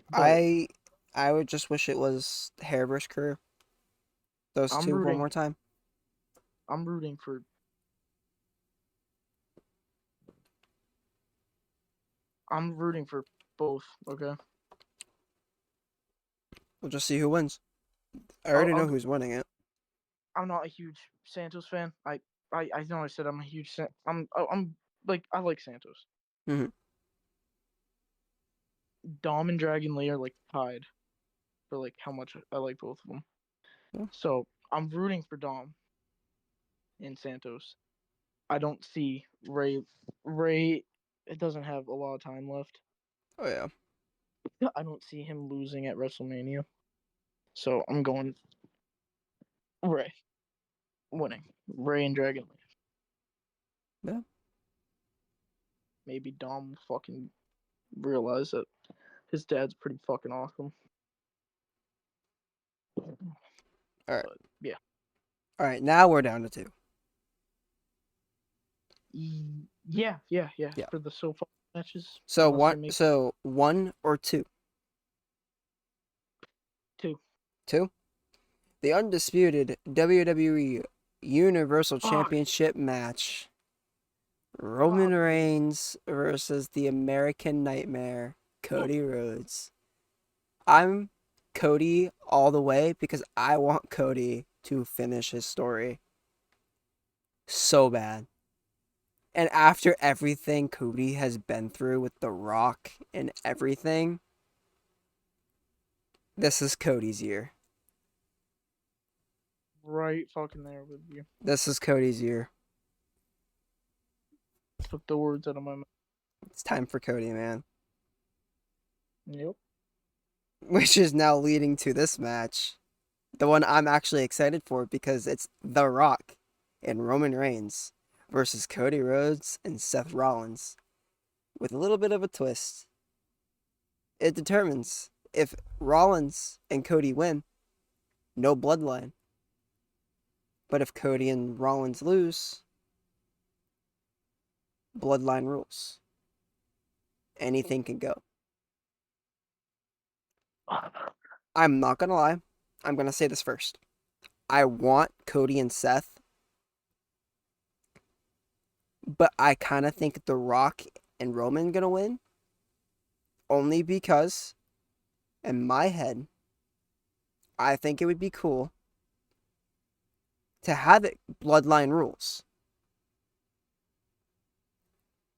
But I I would just wish it was hair versus career. Those I'm two one rooting. more time. I'm rooting for. I'm rooting for both. Okay. We'll just see who wins. I I'll, already I'll know who's winning it. I'm not a huge Santos fan. I know I said I'm a huge I'm like I like Santos. Mm-hmm. Dom and Dragon Lee are like tied for like how much I like both of them. Yeah. So I'm rooting for Dom and Santos. I don't see Ray. Ray, it doesn't have a lot of time left. Oh yeah. I don't see him losing at WrestleMania. So I'm going Ray winning. Ray and Dragon Lee. Yeah. Maybe Dom will fucking realize that his dad's pretty fucking awesome. All right. But yeah. All right. Now we're down to two. Yeah. Yeah. For the so far matches, So unless one. they make So one or two. two. Two. The undisputed WWE Universal Fuck, Championship match. Roman fuck me. Reigns versus the American Nightmare, Cody Rhodes. I'm Cody all the way because I want Cody to finish his story so bad. And after everything Cody has been through with The Rock and everything, this is Cody's year. Right fucking there with you. This is Cody's year. Took the words out of my mouth. It's time for Cody, man. Yep. Which is now leading to this match. The one I'm actually excited for because it's The Rock and Roman Reigns versus Cody Rhodes and Seth Rollins. With a little bit of a twist. It determines if Rollins and Cody win, no bloodline. But if Cody and Rollins lose, bloodline rules. Anything can go. I'm not gonna lie. I'm gonna say this first. I want Cody and Seth, but I kind of think The Rock and Roman gonna win. Only because, in my head, I think it would be cool to have it bloodline rules.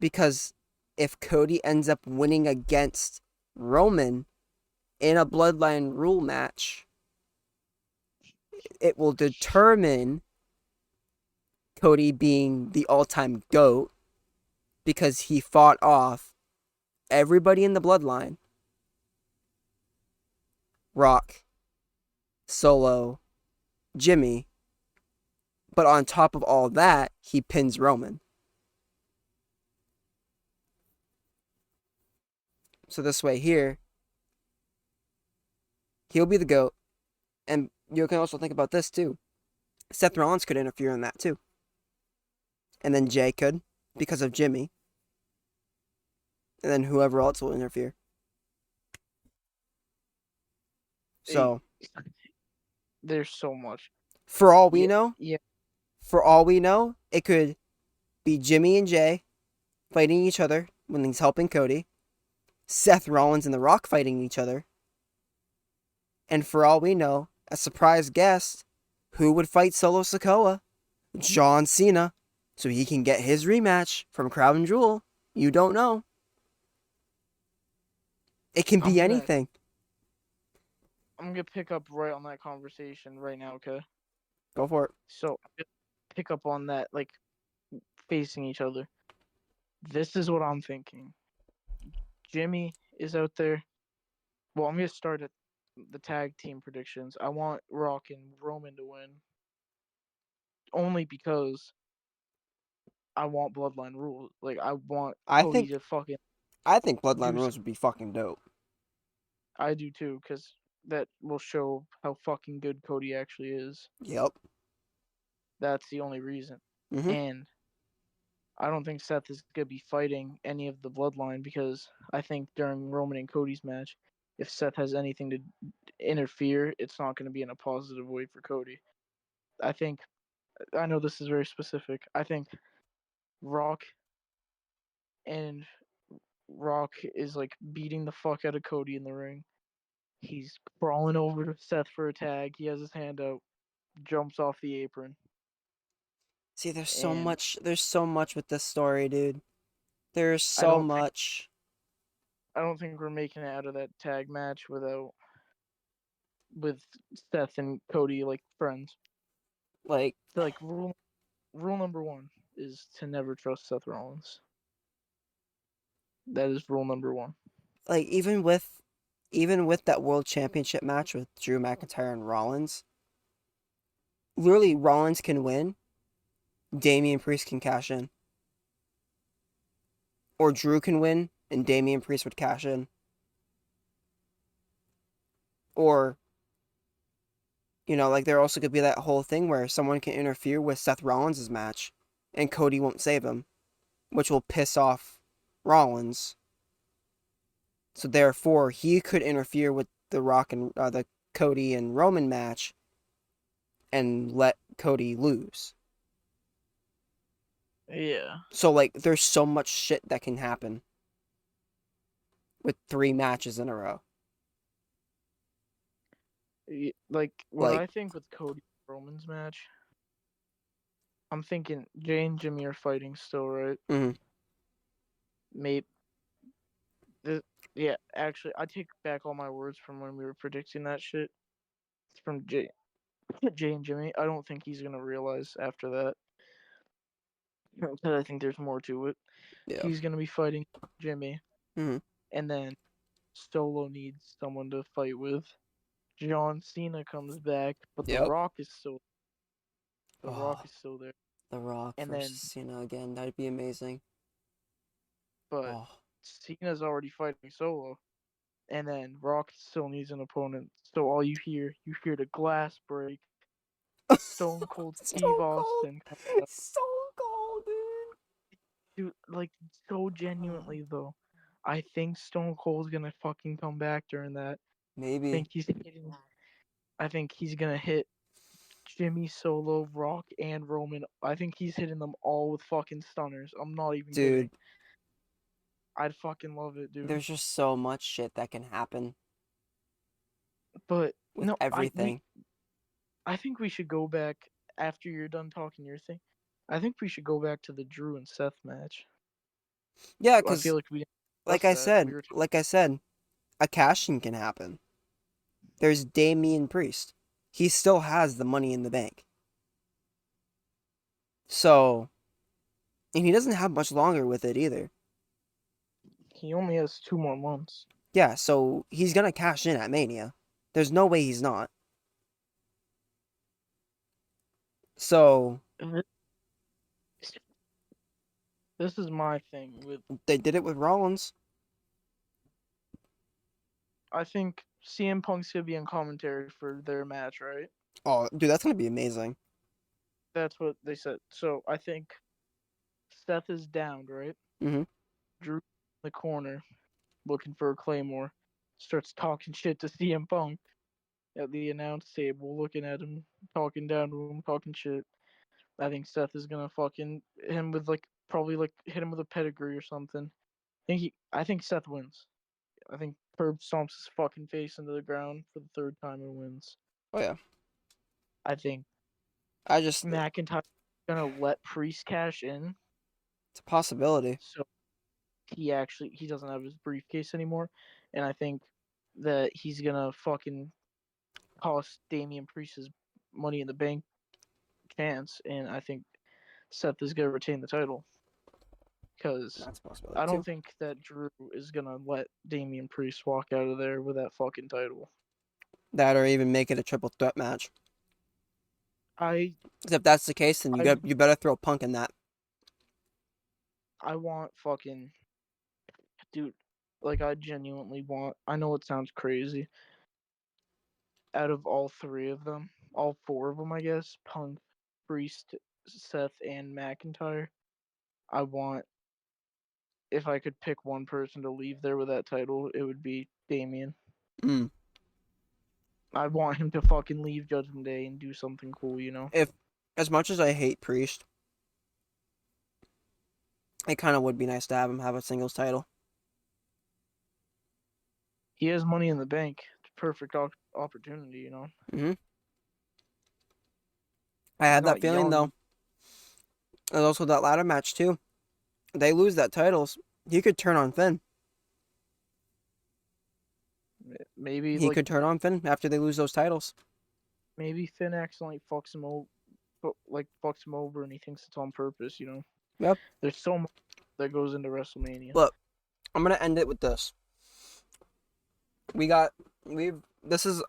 Because if Cody ends up winning against Roman in a bloodline rule match, it will determine Cody being the all-time GOAT because he fought off everybody in the bloodline. Rock, Solo, Jimmy. But on top of all that, he pins Roman. So this way here, he'll be the GOAT. And you can also think about this too. Seth Rollins could interfere in that too. And then Jay could, because of Jimmy. And then whoever else will interfere. Hey, So, there's so much. for all we Yeah, know, yeah. it could be Jimmy and Jay fighting each other when he's helping Cody. Seth Rollins and The Rock fighting each other. And for all we know, a surprise guest, who would fight Solo Sikoa? John Cena. So he can get his rematch from Crown Jewel. You don't know. It can I'm be gonna anything. I'm gonna pick up right on that conversation right now, okay? Go for it. So I'm gonna pick up on that, like facing each other. This is what I'm thinking. Jimmy is out there. Well, I'm gonna start at the tag team predictions. I want Rock and Roman to win, only because I want Bloodline rules. Like I want I Cody think to fucking I think Bloodline do. Rules would be fucking dope. I do too, because that will show how fucking good Cody actually is. Yep. That's the only reason. Mm-hmm. And I don't think Seth is gonna be fighting any of the Bloodline because I think during Roman and Cody's match, if Seth has anything to interfere, it's not going to be in a positive way for Cody. I think I know this is very specific. I think Rock and Rock is like beating the fuck out of Cody in the ring. He's crawling over to Seth for a tag. He has his hand out, jumps off the apron, See, and there's so much with this story, dude. There's I so don't think much. I don't think we're making it out of that tag match without with Seth and Cody like friends. Like, Like rule number one is to never trust Seth Rollins. That is rule number one. like even with that world championship match with Drew McIntyre and Rollins, literally Rollins can win, Damian Priest can cash in, or Drew can win and Damian Priest would cash in, or like there also could be that whole thing where someone can interfere with Seth Rollins' match, and Cody won't save him, which will piss off Rollins. So therefore, he could interfere with the Rock and the Cody and Roman match, and let Cody lose. Yeah. So like, there's so much shit that can happen with 3 matches in a row. Like what Like, I think with Cody Roman's match, I'm thinking Jay and Jimmy are fighting still, right? mm, Maybe yeah, actually I take back all my words from when we were predicting that shit. It's from Jay and Jimmy. I don't think he's gonna realize after that. Because I think there's more to it. yeah, He's gonna be fighting Jimmy, mm, and then Solo needs someone to fight with. John Cena comes back, but yep. The Rock Oh, is still there. The Rock And versus then Cena again. That'd be amazing. but Oh, Cena's already fighting Solo. And then Rock still needs an opponent. So all you hear the glass break. Stone Cold Steve Stone Cold, Austin comes out. Stone Cold, dude. Dude, like so Oh, genuinely though. I think Stone Cold's gonna fucking come back during that. I maybe, think he's hitting I think he's gonna hit Jimmy Solo, Rock, and Roman. I think he's hitting them all with fucking stunners. I'm not even kidding. dude. I'd fucking love it, dude. There's just so much shit that can happen But with no, everything. I think we should go back after you're done talking your thing. I think we should go back to the Drew and Seth match. Yeah, I because feel like we didn't discuss that. We were like I said, a cash-in can happen. There's Damian Priest. He still has the money in the bank. So, and he doesn't have much longer with it either. he only has 2 more months. Yeah, so he's gonna cash in at Mania. There's no way he's not. So, This is my thing with. they did it with Rollins. I think CM Punk's gonna be on commentary for their match, right? Oh, dude, that's gonna be amazing. That's what they said. So I think Seth is downed, right? Mm-hmm. Drew in the corner looking for a claymore, starts talking shit to CM Punk at the announce table, looking at him, talking down to him, talking shit. I think Seth is gonna fucking hit him with like probably like hit him with a pedigree or something. I think Seth wins. I think Herb stomps his fucking face into the ground for the third time and wins. Oh yeah. I think I just McIntyre's gonna let Priest cash in, It's a possibility. so he doesn't have his briefcase anymore, and I think that he's gonna fucking cost Damian Priest his money in the bank chance, and I think Seth is gonna retain the title because That's a possibility I don't too. think that Drew is gonna let Damian Priest walk out of there with that fucking title. That or even make it a triple threat match. I 'Cause if that's the case, then I you better throw Punk in that. I want fucking dude. Like I genuinely want. I know it sounds crazy. Out of all three of them, all four of them, I guess, Punk, Priest, Seth, and McIntyre. I want. If I could pick one person to leave there with that title, it would be Damien. Mm. I want him to fucking leave Judgment Day and do something cool, you know? If As much as I hate Priest, it kind of would be nice to have him have a singles title. He has money in the bank. It's a perfect opportunity, you know? Mm-hmm. I He's had that not feeling young. though. There's also that ladder match too. They lose that titles. He could turn on Finn. Maybe He could turn on Finn after they lose those titles. maybe Finn accidentally fucks him over, fucks him over, and he thinks it's on purpose. Yep. There's so much that goes into WrestleMania. Look, I'm gonna end it with this. We got we've this is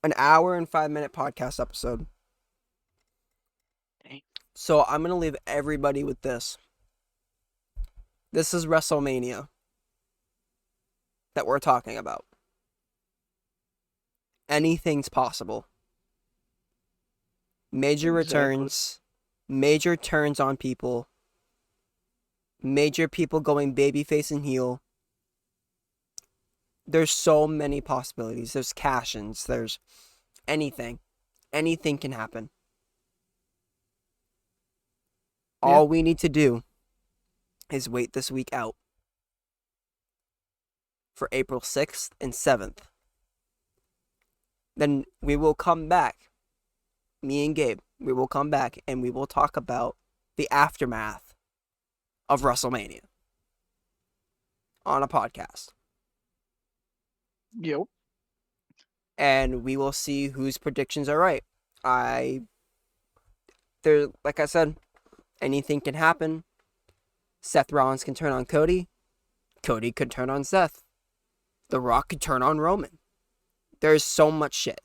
an hour and 5 minute podcast episode. Dang. So I'm gonna leave everybody with this. This is WrestleMania that we're talking about. Anything's possible. Major Exactly. returns, major turns on people, major people going babyface and heel. There's so many possibilities. There's cash-ins. There's anything. Anything can happen. Yeah. All we need to do is wait this week out for April 6th and 7th. Then we will come back, me and Gabe, we will come back and we will talk about the aftermath of WrestleMania on a podcast. Yep. And we will see whose predictions are right. Like I said, anything can happen. Seth Rollins can turn on Cody. Cody could turn on Seth. The Rock could turn on Roman. There's so much shit.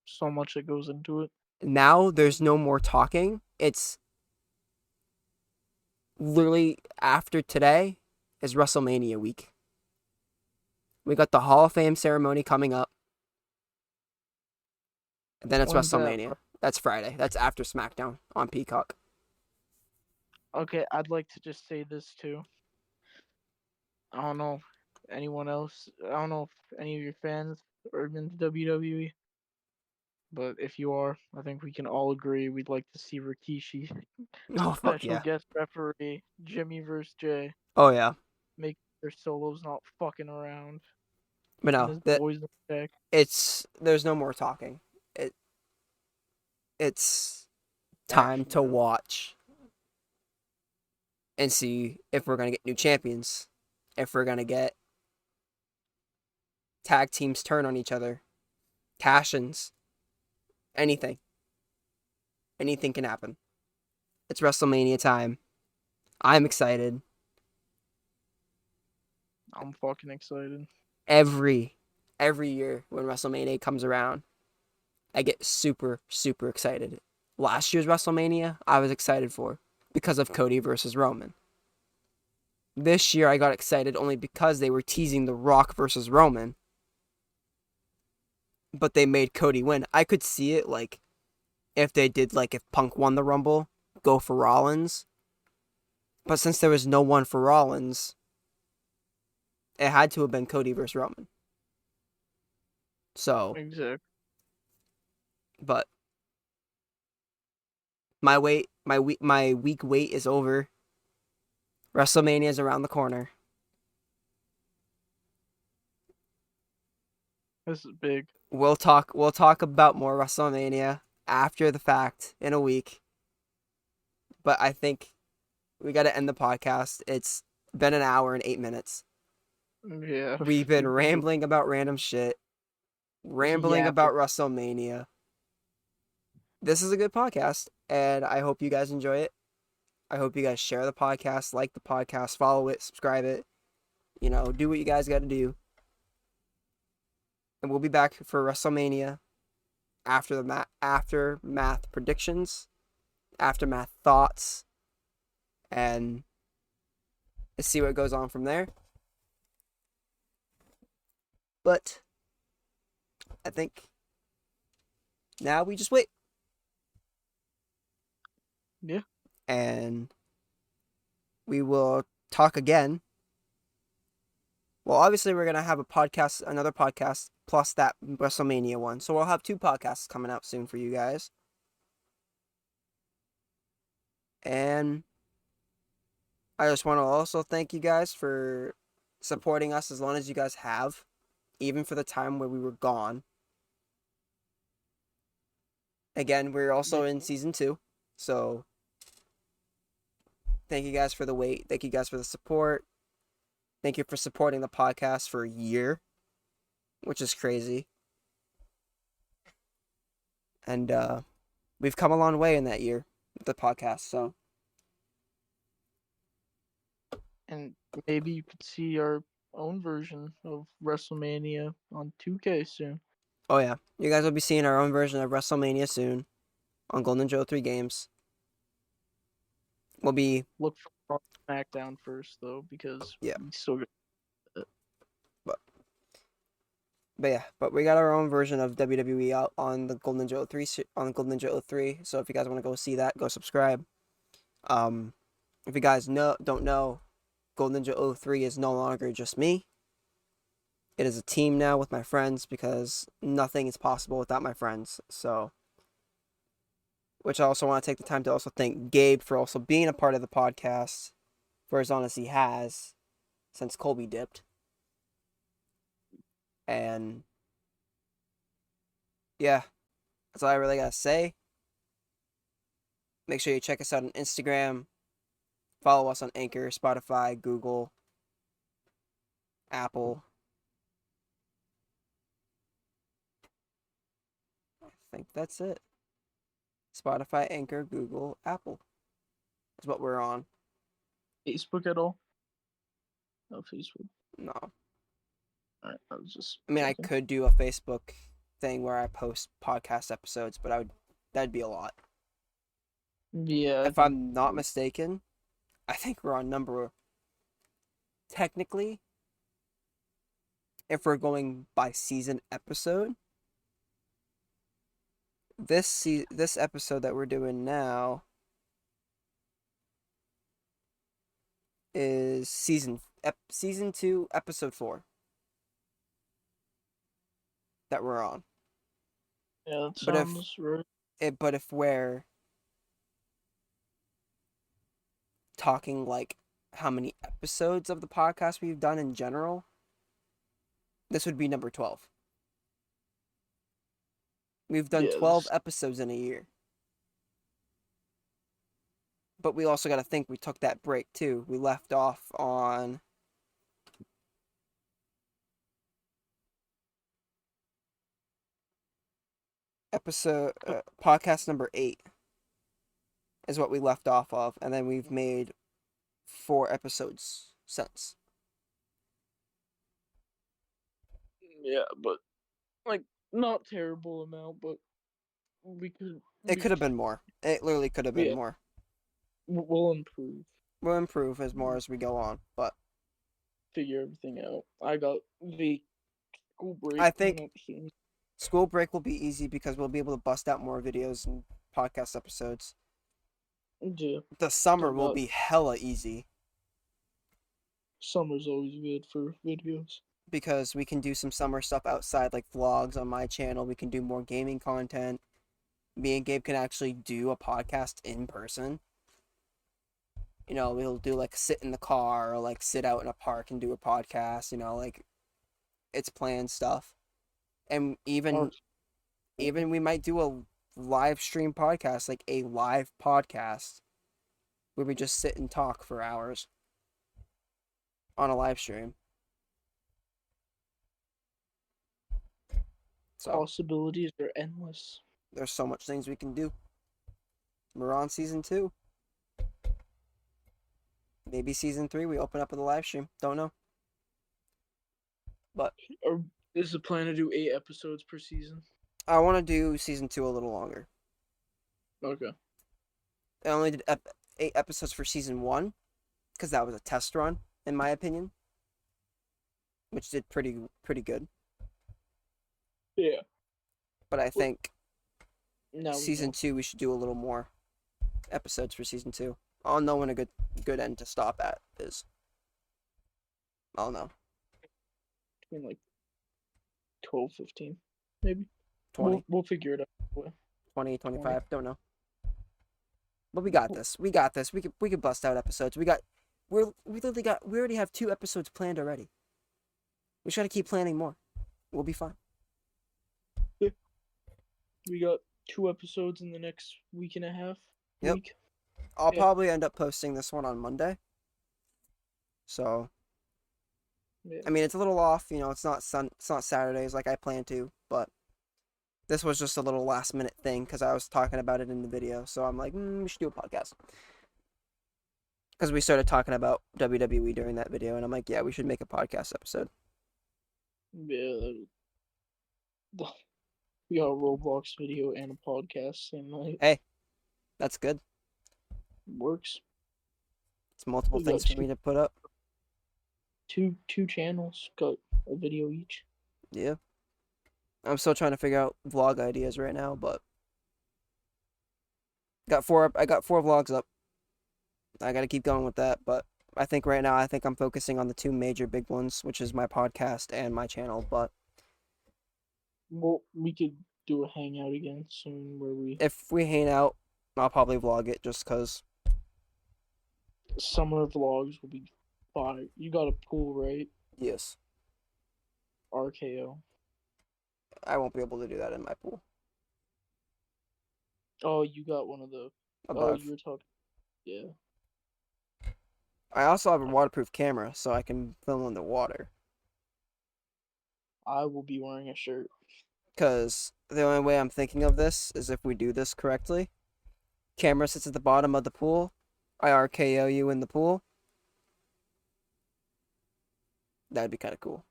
So much that goes into it. Now there's no more talking. It's literally after today is WrestleMania week. We got the Hall of Fame ceremony coming up. And then it's When's that? WrestleMania. That's Friday. That's after SmackDown on Peacock. Okay, I'd like to just say this too. I don't know anyone else. I don't know if any of your fans are into WWE, but if you are, I think we can all agree we'd like to see Rikishi Oh, fuck special yeah. guest referee Jimmy vs. Jay. Oh, yeah. Make their solos not fucking around But and no, his boys in the back. there's no more talking. It's time Action, to bro. watch and see if we're going to get new champions, if we're going to get tag teams turn on each other, cash-ins, anything. Anything can happen. It's WrestleMania time. I'm excited. I'm fucking excited. Every year when WrestleMania comes around, I get super, super excited. Last year's WrestleMania, I was excited for because of Cody versus Roman. This year, I got excited only because they were teasing The Rock versus Roman, but they made Cody win. I could see it like if they did like if Punk won the Rumble, go for Rollins. But since there was no one for Rollins, it had to have been Cody versus Roman. So, Exactly. but my week wait is over. WrestleMania is around the corner. This is big. We'll talk about more WrestleMania after the fact in a week. But I think we got to end the podcast. It's been an hour and 8 minutes. Yeah, We've been we've been going. rambling about random shit, rambling Yapping. about WrestleMania. This is a good podcast, and I hope you guys enjoy it. I hope you guys share the podcast, like the podcast, follow it, subscribe it. Do what you guys got to do. And we'll be back for WrestleMania after the aftermath predictions, aftermath thoughts, and let's see what goes on from there. But I think now we just wait. Yeah. And we will talk again. Well, obviously we're gonna have another podcast plus that WrestleMania one. So we'll have two podcasts coming out soon for you guys. And I just want to also thank you guys for supporting us as long as you guys have, even for the time where we were gone. Again, we're also in season 2, so thank you guys for the wait. Thank you guys for the support. Thank you for supporting the podcast for a year, which is crazy. And we've come a long way in that year with the podcast. So, And maybe you could see our own version of WrestleMania on 2K soon. oh yeah, you guys will be seeing our own version of WrestleMania soon on Golden Joe 3 Games. We'll be, Look for SmackDown first, though, because yeah, we still got it. but but we got our own version of WWE out on the Golden Joe 3 on the Golden Joe 3. So if you guys want to go see that, go subscribe. Um, if you guys don't know, Golden Joe 03 is no longer just me. It is a team now with my friends because nothing is possible without my friends. So, which I also want to take the time to also thank Gabe for also being a part of the podcast for as long as he has since Colby dipped. And yeah, that's all I really gotta say. Make sure you check us out on Instagram. Follow us on Anchor, Spotify, Google, Apple. I think that's it. Spotify, Anchor, Google, Apple is what we're on. Facebook at all? No Facebook. No. Alright, I was just I mean, I checking. could do a Facebook thing where I post podcast episodes, but that'd be a lot. Yeah, I If think I'm not mistaken, I think we're on number technically, if we're going by season episode, this episode that we're doing now is season 2 episode 4 that we're on. yeah, that But if sounds right. but if we're talking like how many episodes of the podcast we've done in general, this would be number 12. We've done Yeah, 12 episodes in a year. But we also got to think we took that break too. We left off on episode podcast number 8 is what we left off of, and then we've made 4 episodes since. yeah, but like not terrible amount, but we could It we could have been more. It literally could have been yeah, more. we'll improve. We'll improve as more as we go on, but Figure everything out. I got the school break I coming think up soon. school break will be easy because we'll be able to bust out more videos and podcast episodes. Yeah, The I summer will got be hella easy summer's always good for videos. because we can do some summer stuff outside, like vlogs on my channel. We can do more gaming content. Me and Gabe can actually do a podcast in person. You know, we'll do like sit in the car or like sit out in a park and do a podcast. You know, like it's planned stuff. And Oh, even we might do a live stream podcast, like a live podcast where we just sit and talk for hours on a live stream. So possibilities are endless. there's so much things we can do. We're on season 2. Maybe season 3 we open up with a live stream. Don't know. But Or is the plan to do 8 episodes per season? I want to do season 2 a little longer. Okay. I only did 8 episodes for season 1 because that was a test run, in my opinion, which did pretty good. Yeah. But I Well, think now season 2 we should do a little more episodes for season 2. I'll know when a good end to stop at is. I'll know. between like 12, 15, maybe. 20, We'll figure it out. 20, 20. 25. Don't know. But we got this. We got this. We could bust out episodes. We already have 2 episodes planned already. We just gotta keep planning more. We'll be fine. Yeah. We got 2 episodes in the next week and a half. Yep. Week. I'll Yeah. probably end up posting this one on Monday. So Yeah. I mean, it's a little off. It's not Saturdays like I planned to, but this was just a little last minute thing because I was talking about it in the video. So I'm like, we should do a podcast because we started talking about WWE during that video, and I'm like, yeah, we should make a podcast episode. Yeah. We got a Roblox video and a podcast same night. Hey, that's good. Works. It's multiple We things got for me to put up. two channels. Got a video each. Yeah, I'm still trying to figure out vlog ideas right now, but got four. I got 4 vlogs up. I got to keep going with that, but I think right now I'm focusing on the two major big ones, which is my podcast and my channel. But Well, we could do a hangout again soon where we if we hang out, I'll probably vlog it just cause summer vlogs will be fire. You got a pool, right? yes, RKO. I won't be able to do that in my pool Oh, you got one of the. Oh, above. you were talking. Yeah. I also have a waterproof camera, so I can film in the water. I will be wearing a shirt. Cause the only way I'm thinking of this is if we do this correctly. Camera sits at the bottom of the pool. I RKO you in the pool. That'd be kind of cool.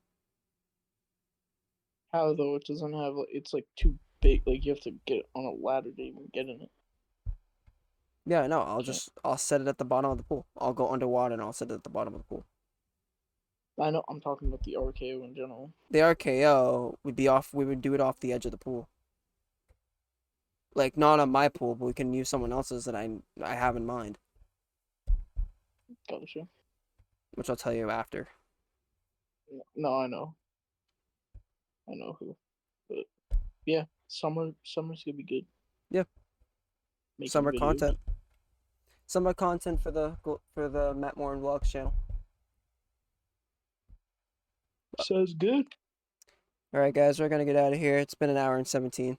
How though it doesn't have it's like too big. Like you have to get it on a ladder to even get in it. Yeah, no, Can't. I'll set it at the bottom of the pool. I'll go underwater and I'll set it at the bottom of the pool. I know. I'm talking about the RKO in general. The RKO would be off. We would do it off the edge of the pool. Like not on my pool, but we can use someone else's that I have in mind, Gotcha. which I'll tell you after. No, I know. I know who. But yeah, summer's gonna be good. Yeah, Making summer videos. content. Summer content for the Matt Morin Vlogs channel. Sounds good. All right, guys, we're gonna get out of here. It's been an hour and 17.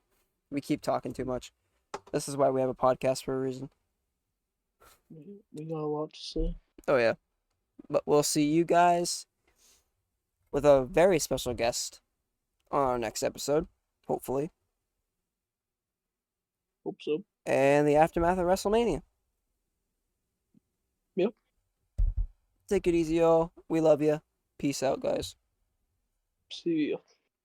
We keep talking too much. This is why we have a podcast for a reason. We got a lot to say. Oh yeah, but we'll see you guys with a very special guest on our next episode, hopefully, Hope so. and the aftermath of WrestleMania. Yep. Take it easy, y'all. We love you. Peace out, guys. See ya.